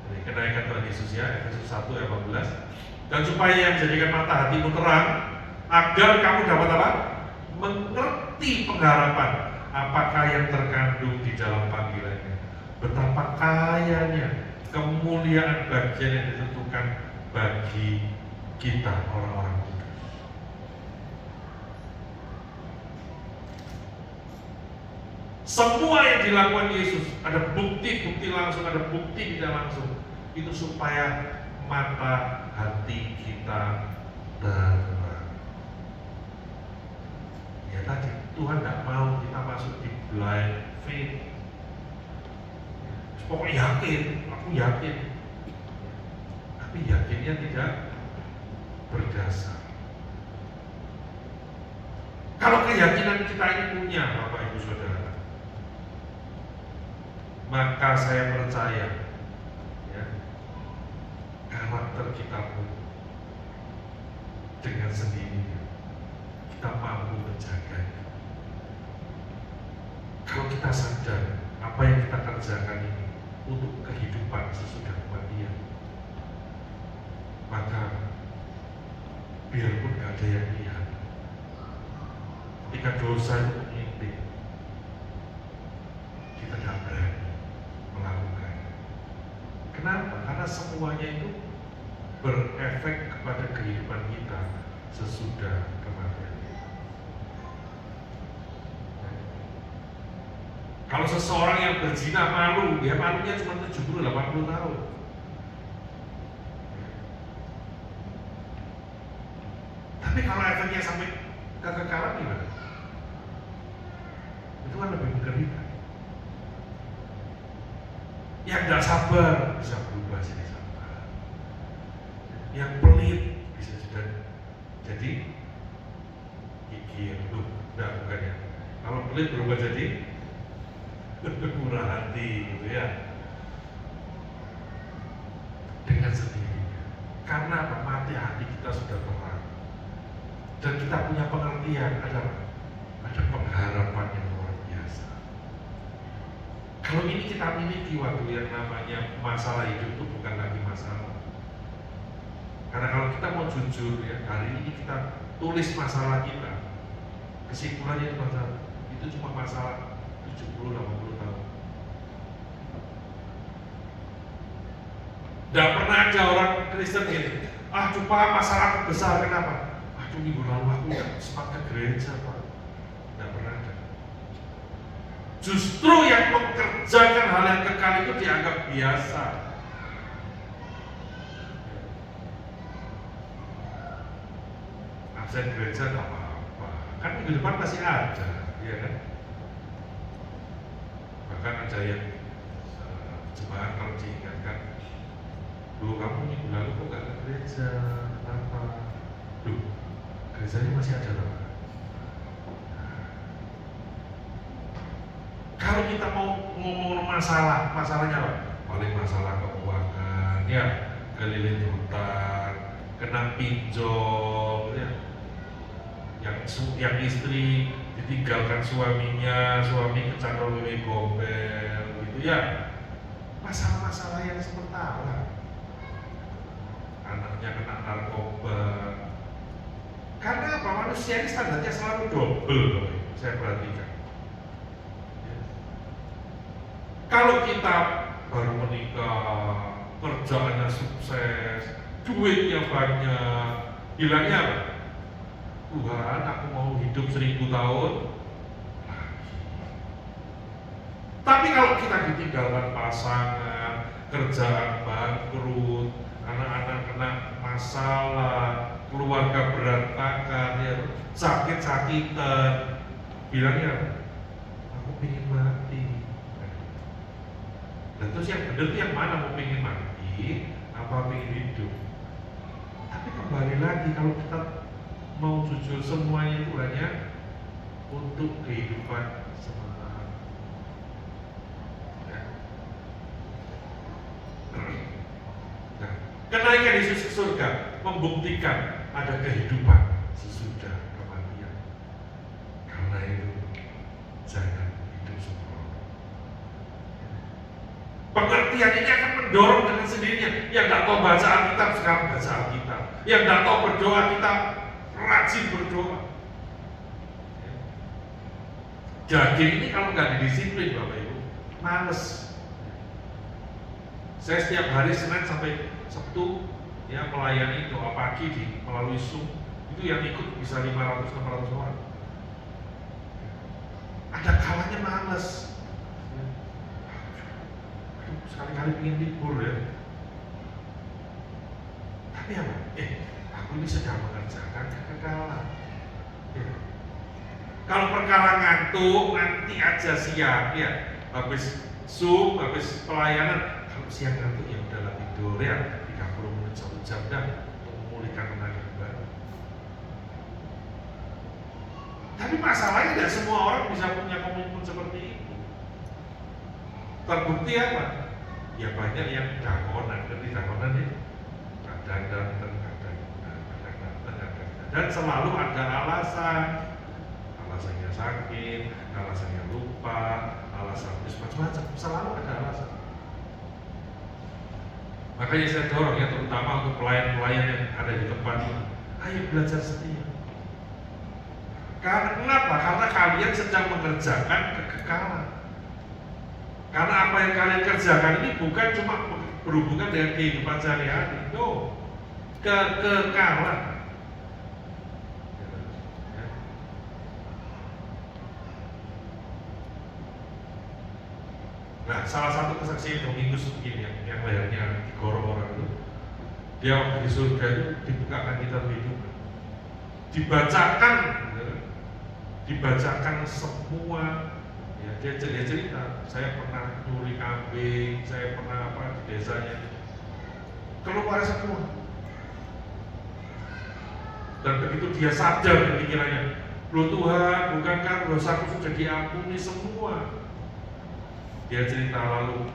ini kenaikan Tuhan Yesus ya, Efesus 1 ayat 14. Dan supaya yang menjadikan mata hatimu terang, agar kamu dapat apa? Mengerti pengharapan apakah yang terkandung di dalam panggilannya. Betapa kayanya kemuliaan bagian yang ditentukan bagi kita orang-orang kudus. Semua yang dilakukan Yesus, ada bukti-bukti langsung, ada bukti tidak langsung. Itu supaya mata hati kita terang. Ya tadi, Tuhan tidak mau kita masuk di blind faith. Pokoknya yakin, aku yakin. Tapi yakinnya tidak berdasar. Kalau keyakinan kita ini punya, Bapak Ibu Saudara, maka saya percaya, ya, karakter kita pun dengan sendirinya kita mampu menjaganya. Kalau kita sadar apa yang kita kerjakan ini untuk kehidupan sesudah kematian, maka biarpun gak ada yang lihat, ketika dosa itu mengintip, kita tidak berani melakukan. Kenapa? Karena semuanya itu berefek kepada kehidupan kita sesudah kematian. Kalau seseorang yang berzina malu, ya malunya cuma 70-80 tahun. Tapi kalau efeknya sampai kekekalan gimana? Itu kan lebih mengerikan. Yang tidak sabar bisa berubah jadi sabar. Yang pelit bisa sudah jadi gigir. Bukan ya. Kalau pelit berubah jadi murah hati, gitu ya. Dengan sendirinya. Karena apa? Mati hati kita sudah terang. Dan kita punya pengertian, ada pengharapan yang luar biasa. Kalau ini kita miliki waktu yang namanya masalah hidup itu bukan lagi masalah. Karena kalau kita mau jujur ya, hari ini kita tulis masalah kita, kesimpulannya itu masalah, itu cuma masalah 70-80 tahun. Tidak pernah ada orang Kristen gini, cuma masalah besar, kenapa? Minggu lalu aku nggak sempat ke gereja, Pak. Tidak pernah ada. Justru yang mengerjakan hal yang kekal itu dianggap biasa. Absen gereja nggak apa-apa, kan minggu depan masih ada, ya kan? Bahkan ada yang jemaat kalau diingatkan, dulu kamu minggu lalu kok nggak ke gereja, kenapa? Gerejanya masih ada loh. Kalau kita mau ngomong masalahnya apa? Paling masalah keuangan, ya, kelilit hutang, kena pinjol, ya. Yang istri ditinggalkan suaminya, suami kecantol wewe gombel, gitu ya. Masalah-masalah yang sementara. Anaknya kena narkoba. Karena apa? Manusia ini standarnya selalu double, saya perhatikan. Kalau kita baru menikah, kerjaannya sukses, duitnya banyak, bilangnya apa? Tuhan, aku mau hidup 1000 tahun. Tapi kalau kita ditinggalkan pasangan, kerjaan bangkrut, anak-anak kena masalah, keluarga berantakan, ya, sakit-sakitan, bilangnya aku pengen mati. Dan terus yang benar itu yang mana, mau pengen mati apa pengen hidup? Tapi kembali lagi, kalau kita mau jujur, semuanya itu hanya untuk kehidupan sementara. Ya. Nah, kenaikan Yesus ke surga membuktikan ada kehidupan sesudah kematian. Karena itu jangan hidup sembrono. Pengertian ini akan mendorong dengan sendirinya. Yang tidak tahu baca Alkitab, sekarang baca Alkitab. Yang tidak tahu berdoa, kita rajin berdoa. Daging ini kalau nggak didisiplin, Bapak Ibu, males. Saya setiap hari Senin sampai Sabtu ya melayani doa pagi melalui Zoom, itu yang ikut bisa 500-600 orang. Ada kalanya males. Sekali-kali ingin libur ya. Tapi apa? Aku ini sedang mengerjakan kekekalan. Ya. Kalau perkara ngantuk, nanti aja siang ya. Habis Zoom, habis pelayanan, kalau siang ngantuk ya udahlah tidur ya 30 menit 1 jam dah untuk memulihkan tenaga kembali. Tapi masalahnya tidak semua orang bisa punya komitmen seperti itu. Terbukti apa? Ya banyak yang dakonan, ngerti dakonan ya? Kadang datang, dan selalu ada alasan. Alasannya sakit, alasannya lupa, alasan macam-macam, selalu ada alasan. Makanya saya dorong ya, terutama untuk pelayan-pelayan yang ada di tempat ini, ayo belajar setia. Karena kenapa? Karena kalian sedang mengerjakan kekekalan. Karena apa yang kalian kerjakan ini bukan cuma berhubungan dengan kehidupan sehari-hari, no, kekekalan. Nah, salah satu kesaksian Domingus begini yang lehernya digorong orang itu, dia waktu di surga itu dibukakan kitab kehidupan, dibacakan semua. Ya, dia cerita, saya pernah nyuri kambing, saya pernah apa di desanya, keluar semua. Dan begitu dia sadar di pikirannya, loh Tuhan, bukankah dosaku sudah diampuni semua? Dia cerita lalu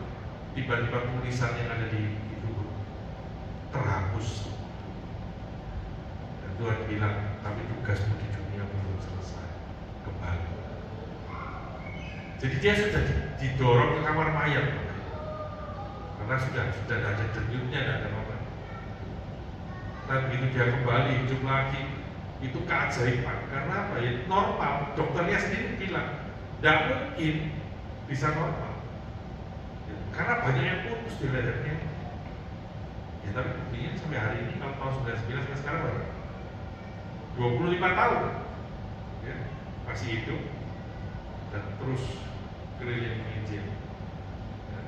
tiba-tiba tulisan yang ada di itu terhapus. Dan Tuhan bilang, tapi tugasmu di dunia belum selesai, kembali. Jadi dia sudah didorong ke kamar mayat, karena sudah ada denyutnya, tidak ada apa. Dan begitu dia kembali hidup lagi, itu keajaiban. Karena apa ya? Normal. Dokternya sendiri bilang, tidak mungkin bisa normal. Karena banyak yang putus di lehernya. Ya tapi buktinya sampai hari ini, kalau tahun 99 sampai sekarang berapa? 25 tahun ya, masih hidup dan terus keliling menginjil ya.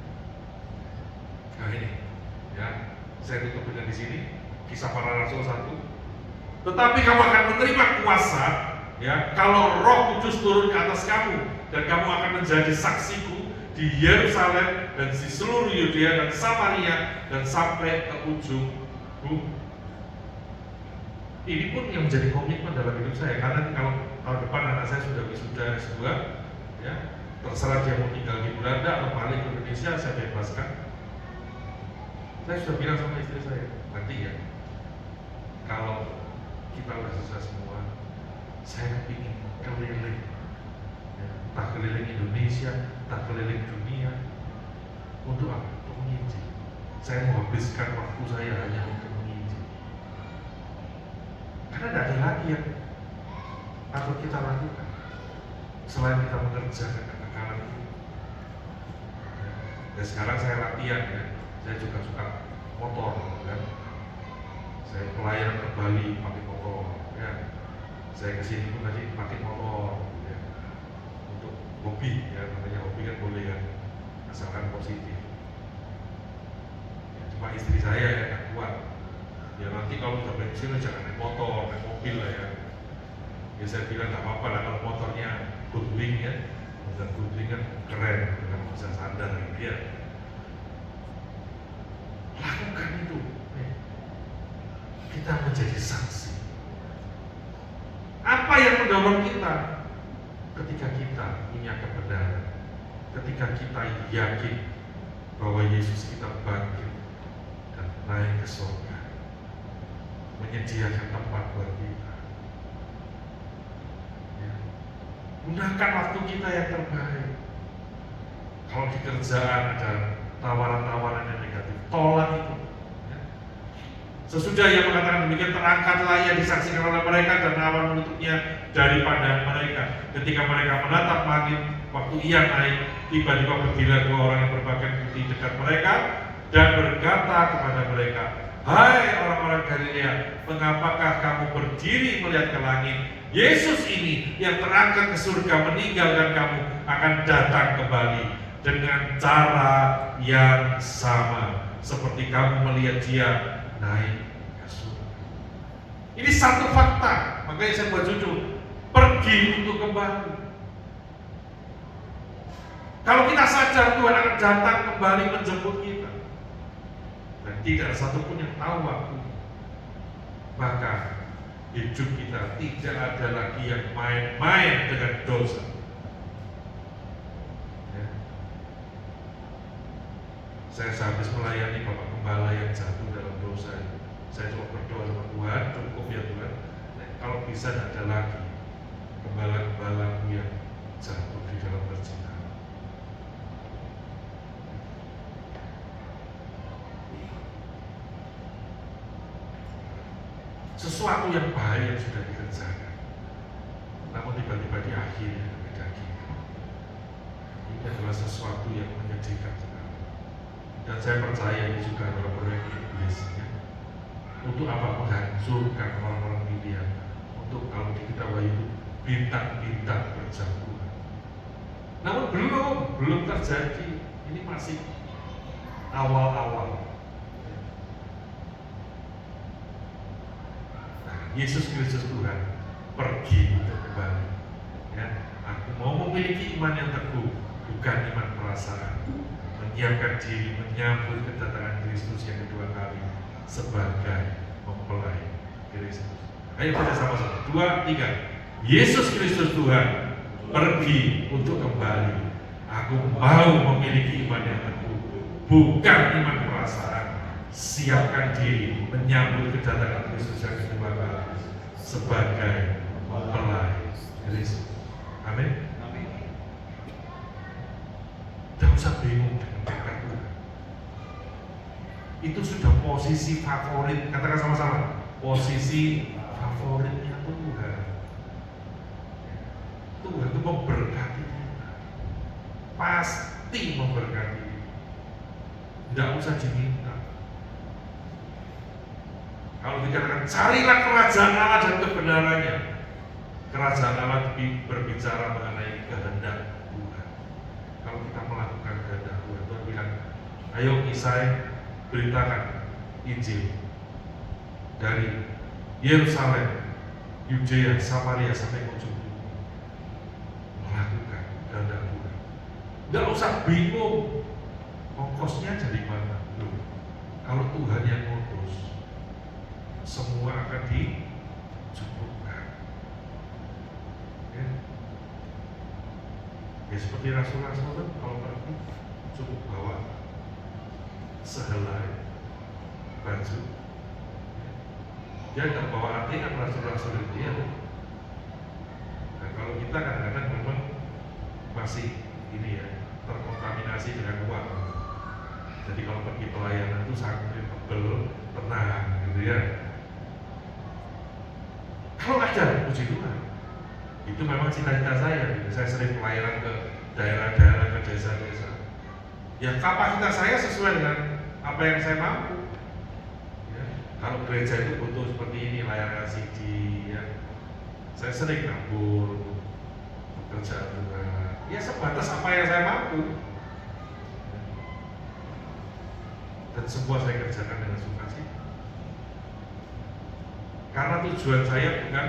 Nah ini ya, saya tutup dengan di sini Kisah Para Rasul 1. Tetapi kamu akan menerima kuasa ya, kalau Roh Kudus turun ke atas kamu, dan kamu akan menjadi saksiku di Yerusalem dan di seluruh Yudea dan Samaria dan sampai ke ujung bumi. Ini pun yang menjadi komitmen dalam hidup saya, karena kalau tahun depan anak saya sudah wisuda S2 ya, terserah dia mau tinggal di Belanda atau balik ke Indonesia, saya bebaskan. Saya sudah bilang sama istri saya, nanti ya kalau kita sudah selesai semua, saya ingin keliling ya, tak keliling Indonesia, tak keliling dunia. Untuk apa? Untuk menginjil. Saya menghabiskan waktu saya hanya untuk menginjil. Karena tidak ada lagi yang patut kita lakukan selain kita mengerjakan kekekalan itu. Dan sekarang saya latihan ya, saya juga suka motor kan. Saya pelayanan ke Bali pakai motor ya. Saya kesini pun tadi pakai motor ya. Untuk hobi ya, namanya hobi kan boleh kan, asalkan positif ya. Cuma istri saya yang gak kuat ya, nanti kalau sudah pensiun jangan naik motor, naik mobil lah ya. Ya saya bilang gak apa-apa lah kalau motornya Goodwing ya, dan Goodwing kan keren, dengan bisa sandar gitu ya. Lakukan itu ya. Kita menjadi saksi. Apa yang mendorong kita? Ketika kita punya kebenaran, ketika kita yakin bahwa Yesus kita bangkit dan naik ke surga, menyediakan tempat buat kita ya. Gunakan waktu kita yang terbaik. Kalau di kerjaan ada tawaran-tawaran yang negatif, tolak itu ya. Sesudah ia mengatakan demikian, terangkatlah ia disaksikan oleh mereka dan awan menutupnya dari pandangan mereka. Ketika mereka menatap langit, waktu ia naik, tiba-tiba berdiri dua orang yang berpakaian putih dekat mereka dan berkata kepada mereka, hai orang-orang Galilea, mengapakah kamu berdiri melihat ke langit? Yesus ini yang terangkat ke surga meninggalkan kamu akan datang kembali dengan cara yang sama seperti kamu melihat dia naik ke surga. Ini satu fakta, makanya saya buat judul pergi untuk kembali. Kalau kita sadar Tuhan akan datang kembali menjemput kita, dan tidak ada satupun yang tahu waktu, maka hidup kita tidak ada lagi yang main-main dengan dosa. Ya. Saya sehabis melayani Bapak Gembala yang jatuh dalam dosa, saya cuma berdoa sama Tuhan, cukup ya Tuhan, kalau bisa tidak ada lagi gembala-gembalaku yang jatuh di dalam perjalanan. Sesuatu yang baik yang sudah dikerjakan, namun tiba-tiba di akhir beda kita. Ini adalah sesuatu yang menyedihkan sekali. Dan saya percaya ini juga adalah proyek iblis, ya. Untuk apa? Menghancurkan orang-orang pilihan. Untuk kalau di kita itu bintang-bintang berjatuhan. Namun belum terjadi. Ini masih awal-awal. Yesus Kristus Tuhan pergi untuk kembali. Ya, aku mau memiliki iman yang teguh, bukan iman perasaan. Menyiapkan diri menyambut kedatangan Kristus yang kedua kali sebagai mempelai Kristus. Ayo kita sama-sama. 2, 3. Yesus Kristus Tuhan pergi untuk kembali. Aku mau memiliki iman yang teguh, bukan iman perasaan. Siapkan diri menyambut kedatangan Kristus yang kedua kali sebagai mempelai Kristus. Amin. Tidak usah bingung dengan berkat Tuhan. Itu sudah posisi favorit. Katakan sama-sama, posisi favoritnya Tuhan. Tuhan itu memberkati kita, pasti memberkati. Tidak usah diminta. Kalau dikatakan carilah kerajaan Allah dan kebenarannya, kerajaan Allah berbicara mengenai kehendak Tuhan. Kalau kita melakukan kehendak Tuhan, Tuhan bilang, ayo Isai beritakan Injil dari Yerusalem, Yudea, Samaria sampai ujung dunia. Melakukan kehendak Tuhan. Tidak usah bingung ongkosnya dari mana. Loh, kalau Tuhan yang ngutus, semua akan dicukupkan. Ya seperti rasul-rasul kan kalau pergi cukup bawa sehelai baju. Dia tidak bawa arti kan rasul-rasul itu ya. Nah kalau kita kadang-kadang memang masih ini ya, terkontaminasi dengan uang. Jadi kalau pergi pelayanan itu sangat tebel, tenang gitu ya. Kalau ada, puji Tuhan, itu memang cita-cita saya. Gitu. Saya sering pelayanan ke daerah-daerah, ke desa-desa. Ya kapasitas saya sesuai dengan apa yang saya mampu. Ya. Kalau gereja itu butuh seperti ini, layanan CD, ya. Saya sering nabur, pekerjaan Tuhan. Ya sebatas apa yang saya mampu. Dan semua saya kerjakan dengan sukacita. Karena tujuan saya bukan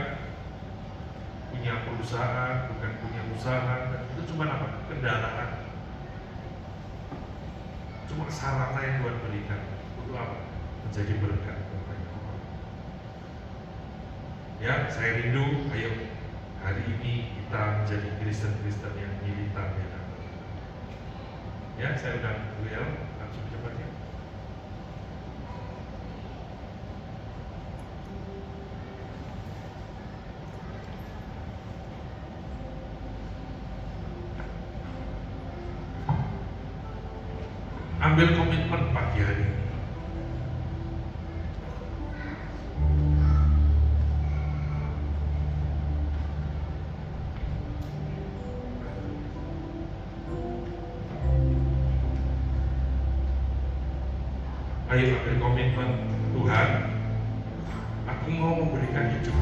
punya perusahaan, bukan punya usaha, itu cuma apa? Kendaraan. Cuma sarana yang Tuhan berikan untuk apa? Menjadi berkat buat banyak orang. Ya, saya rindu, ayo hari ini kita menjadi Kristen-Kristen yang militan ya. Ya, saya udah beliau langsung cepat ya. Ambil komitmen pagi hari ini. Ayo ambil komitmen, Tuhan, aku mau memberikan hidup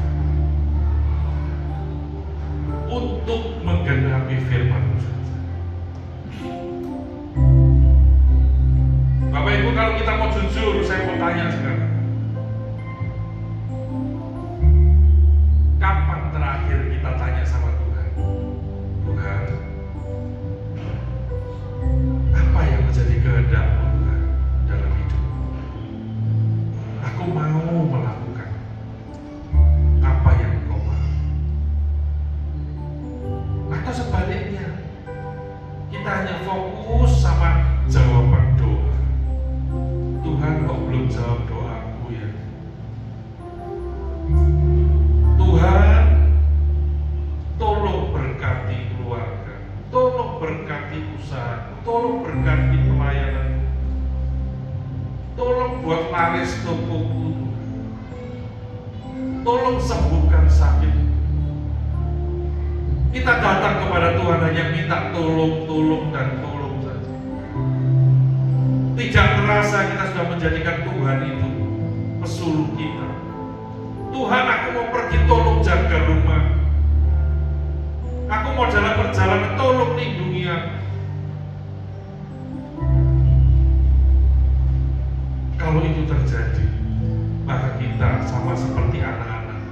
untuk menggenapi firman-Mu saja. Bapak Ibu, kalau kita mau jujur, saya mau tanya sekarang. Kapan terakhir kita tanya sama Tuhan? Tuhan, sama jawaban doa. Tuhan kok belum jawab doaku ya? Tuhan, tolong berkati keluarga, tolong berkati usaha, tolong berkati pelayanan, tolong buat laris tokoku, tolong sembuhkan sakit. Kita datang kepada Tuhan hanya minta tolong, tolong, dan tolong saja. Tidak terasa kita sudah menjadikan Tuhan itu pesuruh kita. Tuhan, aku mau pergi, tolong jaga rumah. Aku mau dalam perjalanan, tolong lindungi aku. Kalau itu terjadi, maka kita sama seperti anak-anak.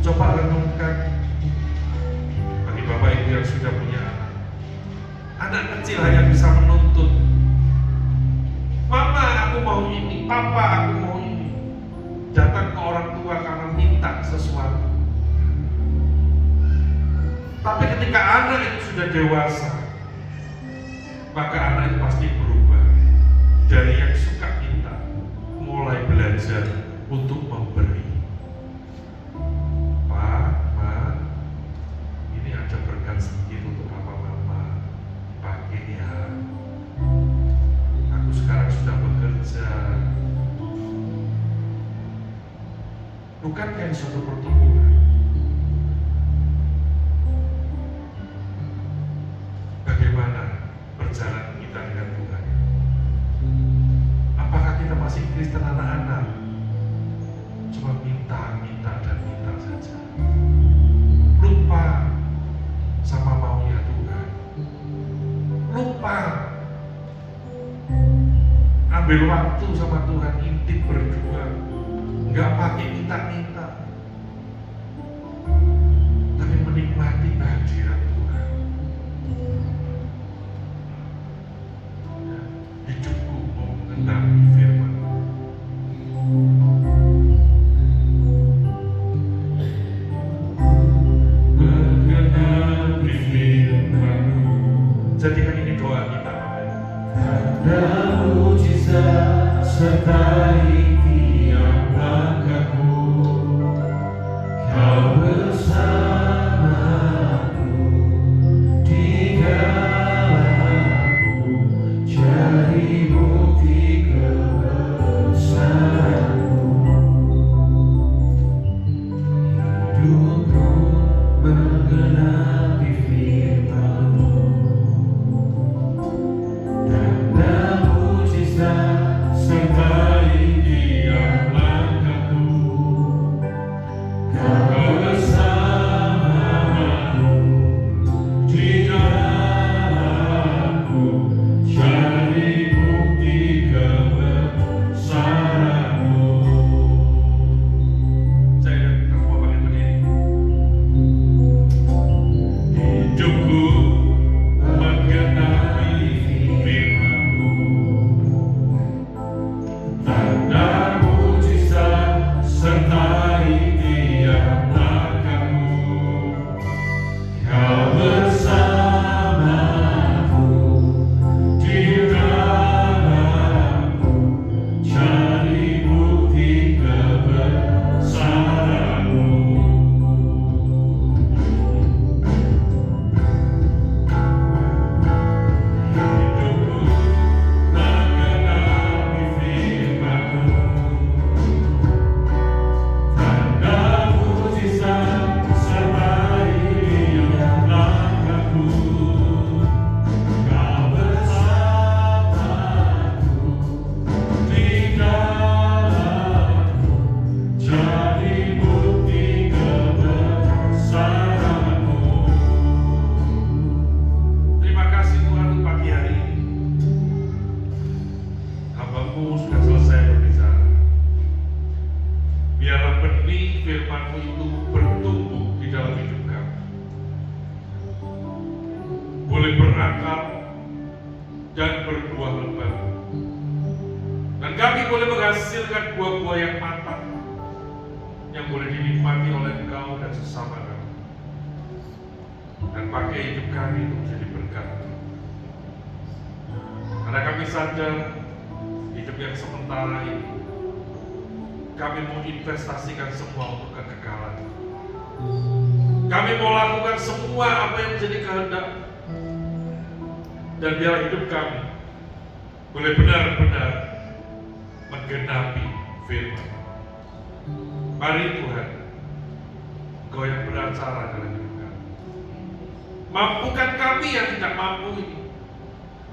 Coba renungkan bagi Bapak Ibu yang sudah punya anak. Anak kecil hanya bisa menuntut, Mama aku mau ini, Papa aku mau ini. Datang ke orang tua karena minta sesuatu. Tapi ketika anak itu sudah dewasa, maka anak itu pasti berubah. Dari yang suka minta, mulai belajar untuk memberi. Pak, Ma, ini ada berkat sedikit untuk Papa Mama, pakai ya. Aku sekarang sudah bekerja. Bukankah ini suatu pertumbuhan? Bagaimana perjalanan kita dengan Tuhan? Apakah kita masih Kristen anak-anak? Cuma minta, dan minta saja. Lupa sama maunya Tuhan. Lupa ambil waktu sama Tuhan, intip berjuang. Nggak pakai minta-minta, tapi menikmati kehadiran Tuhan. Hidupku mau mengenali firman. Mengenali firman. Jadikan ini doa kita. Ada mujizat sertai tiap langkahku, Kau bersamaku di dalamku, cari bukti kebesaranmu. Hidupku menggenapi firman-Mu. Tanda mujizat sertai tiap langkahku, Kau bersamaku di dalamku, cari bukti kebesaran-Mu. Saya dan kamu bangkit berdiri. Hidupku menggenapi firman-Mu. Tanda mujizat sertai tiap langkahku, Kau bersamaku di dalamku, cari bukti kebesaran-Mu. Hidupku menggenapi firman-Mu. Tanda mujizat sertai tiap langkahku, Kau bersamaku di dalamku, cari bukti kebesaran-Mu. Terima kasih Tuhan untuk pagi hari ini. Hamba-Mu sudah selesai berbicara. Biarlah benih firman-Mu itu bertumbuh di dalam hidup kami. Boleh berakar dan berbuah lebat. Dan kami boleh menghasilkan buah-buah yang matang, yang boleh dinikmati oleh Engkau dan sesama kami. Dan pakai hidup kami untuk menjadi berkat Karena kami sadar hidup yang sementara ini kami mau investasikan semua untuk kekekalan. Kami mau lakukan semua apa yang menjadi kehendak, dan biar hidup kami boleh benar-benar menggenapi firman. Mari Tuhan, Engkau yang beracara dalam hidup kami. Mampukan kami yang tidak mampu ini.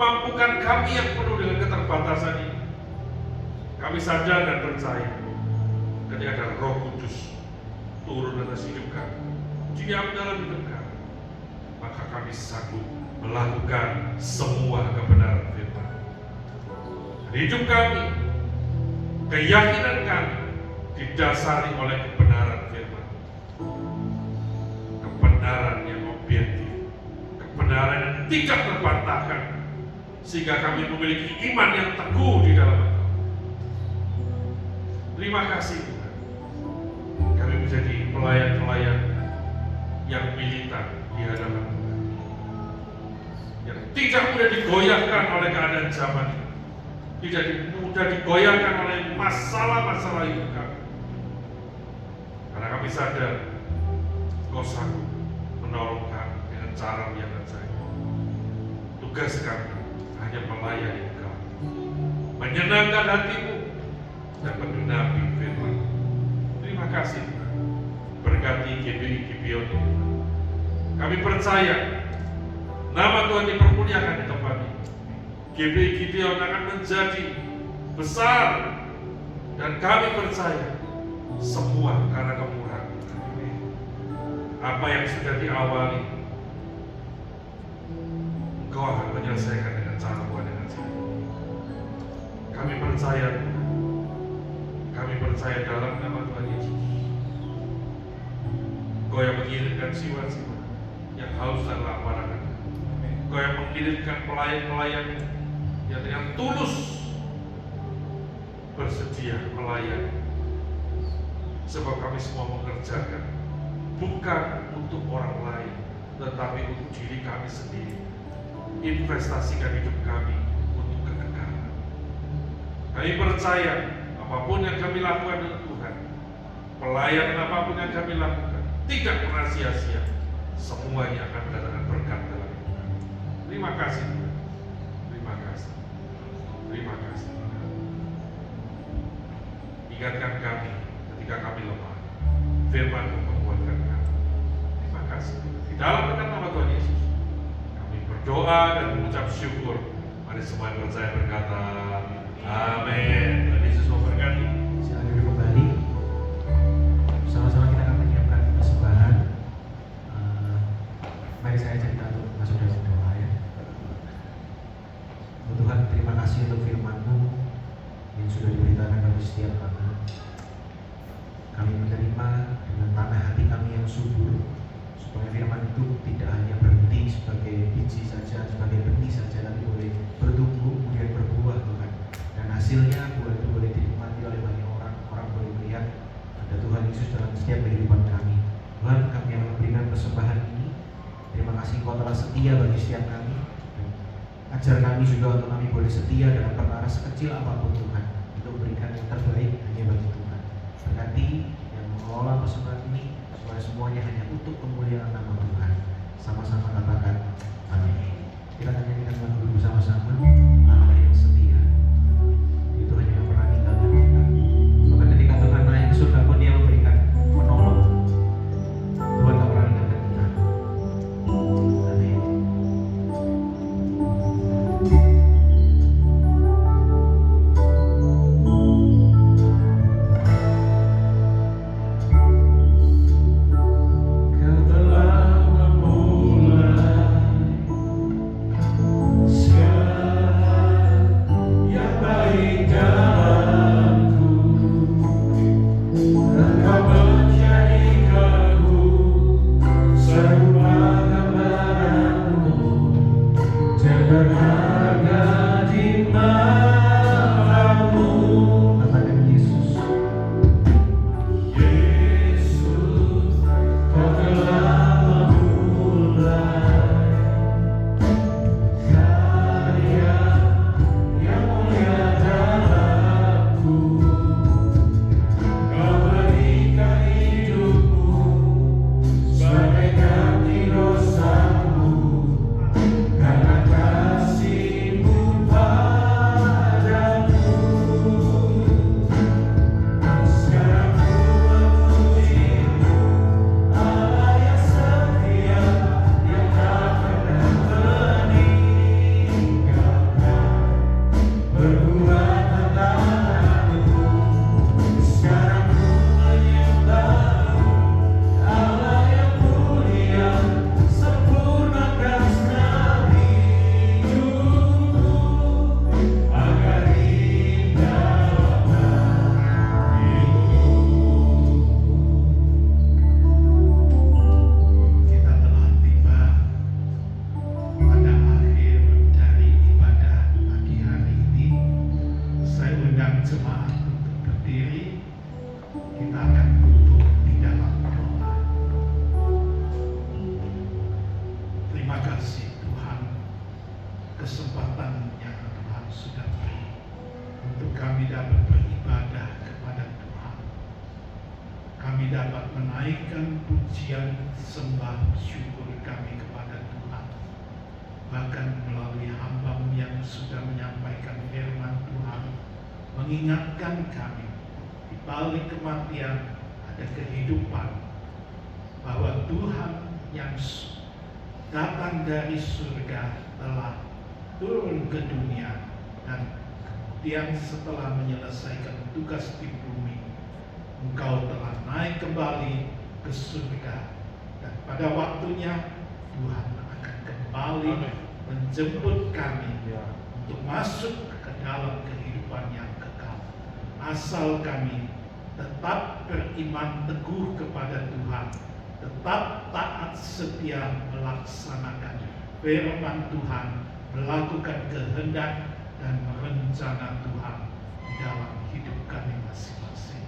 Mampukan kami yang penuh dengan keterbatasan ini. Kami sadar dan percaya ketika ada Roh Kudus turun atas hidup kami, diam dalam hidup kami, maka kami sanggup melakukan semua kebenaran firman. Hidup kami, keyakinan kami didasari oleh kebenaran firman. Kebenaran yang objektif, kebenaran yang tidak terbantahkan, sehingga kami memiliki iman yang teguh di dalam Engkau. Terima kasih Tuhan, kami menjadi pelayan-pelayan yang militan di hadapan Tuhan, yang tidak mudah digoyahkan oleh keadaan zaman ini, tidak mudah digoyahkan oleh masalah-masalah hidup kami. Karena kami sadar Kau sanggup menolong kami dengan cara yang ajaib. Tugas kami hanya melayani Engkau, menyenangkan hatimu, dan menggenapi firman. Terima kasih Tuhan. Berkati GBI Gibeon ini. Kami percaya nama Tuhan dipermuliakan di tempat ini. GBI Gibeon akan menjadi besar, dan kami percaya semua karena kemurahan Tuhan. Apa yang sudah diawali, Engkau akan menyelesaikan dengan cara Tuhan yang ajaib. Kami percaya Tuhan. Kami percaya dalam nama Tuhan Yesus. Engkau yang mengirimkan jiwa-jiwa yang haus dan lapar akan Engkau yang mengirimkan pelayan-pelayan yang dengan tulus bersedia melayani. Sebab kami semua mengerjakan bukan untuk orang lain, tetapi untuk diri kami sendiri. Investasikan hidup kami untuk kekekalan. Kami percaya apapun yang kami lakukan dengan Tuhan, pelayanan apapun yang kami lakukan, tidak pernah sia-sia. Semuanya akan mendatangkan berkat dalam hidup kami. Terima kasih Tuhan. Terima kasih. Terima kasih. Ingatkan kami ketika kami lemah. Firman menguatkan kami. Terima kasih. Di dalam nama Tuhan Yesus, kami berdoa dan mengucap syukur. Mari semua yang percaya berkata, amin. Tuhan Yesus memberkati. Silakan duduk kembali. Sama-sama kita akan menyiapkan persembahan. Mari saya ajak kita untuk masuk dalam doa ya. Tuhan, terima kasih untuk firman-Mu yang sudah diberitakan kepada setiap kami. Kami menerima dengan tanah hati kami yang subur, supaya firman itu tidak hanya berhenti sebagai biji saja, sebagai benih saja, tapi boleh bertumbuh kemudian berbuah Tuhan. Dan hasilnya buah itu boleh dinikmati oleh banyak orang. Orang boleh melihat ada Tuhan Yesus dalam setiap kehidupan kami. Tuhan, kami yang memberikan persembahan ini, terima kasih Kau telah setia bagi setiap kami. Dan ajar kami juga untuk kami boleh setia dalam perkara sekecil apapun Tuhan, untuk memberikan yang terbaik hanya bagi Tuhan. Berkati yang mengelola persembahan ini, supaya semuanya hanya untuk kemuliaan nama Tuhan. Sama-sama katakan amin. Kita akan nyanyikan lagu dulu bersama-sama. Allah yang setia, itu hanya yang pernah tinggalkan kita. Maka ketika Tuhan naik ke surga pun Dia memberikan menolong. Tuhan tak pernah tinggalkan kita. Amin. Kau telah memulai segala kesempatan yang Tuhan sudah beri untuk kami dapat beribadah kepada Tuhan. Kami dapat menaikkan pujian, sembah, syukur kami kepada Tuhan. Bahkan melalui hamba-Mu yang sudah menyampaikan firman Tuhan, mengingatkan kami di balik kematian ada kehidupan, bahwa Tuhan yang datang dari surga telah turun ke dunia, dan kemudian setelah menyelesaikan tugas di bumi, Engkau telah naik kembali ke surga, dan pada waktunya Tuhan akan kembali menjemput kami untuk masuk ke dalam kehidupan yang kekal, asal kami tetap beriman teguh kepada Tuhan, tetap taat setia melaksanakan firman Tuhan, melakukan kehendak dan rencana Tuhan di dalam hidup kami masing-masing.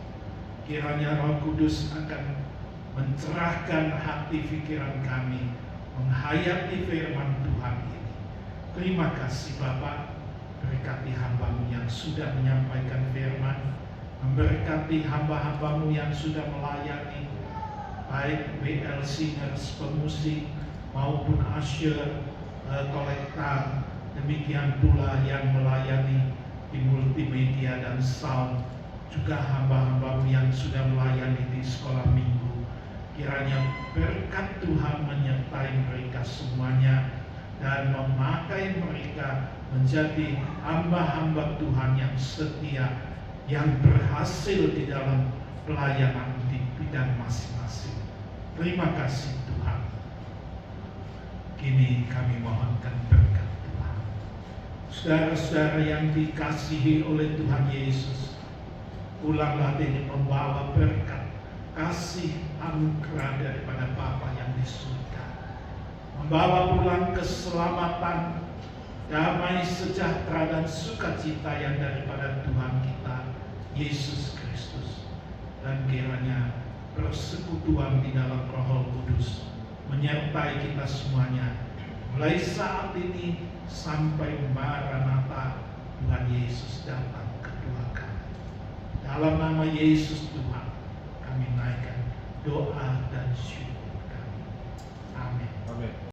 Kiranya Roh Kudus akan mencerahkan hati pikiran kami menghayati firman Tuhan ini. Terima kasih Bapa, berkati hamba-Mu yang sudah menyampaikan firman, memberkati hamba-hamba-Mu yang sudah melayani, baik BL Singers, pemusik, maupun usher, kolektor, demikian pula yang melayani di multimedia dan sound, juga hamba-hamba-Mu yang sudah melayani di sekolah minggu. Kiranya berkat Tuhan menyertai mereka semuanya dan memakai mereka menjadi hamba-hamba Tuhan yang setia, yang berhasil di dalam pelayanan di bidang masing-masing. Terima kasih Tuhan. Kini kami mohonkan berkat Tuhan. Saudara-saudara yang dikasihi oleh Tuhan Yesus, pulanglah dengan membawa berkat, kasih anugerah daripada Bapa yang di surga, membawa pulang keselamatan, damai sejahtera dan sukacita yang daripada Tuhan kita Yesus Kristus. Dan kiranya persekutuan di dalam Roh Kudus menyertai kita semuanya mulai saat ini sampai Maranatha, Tuhan Yesus datang kedua kali. Dalam nama Yesus Tuhan kami naikkan doa dan syukur kami. Amin. Amin.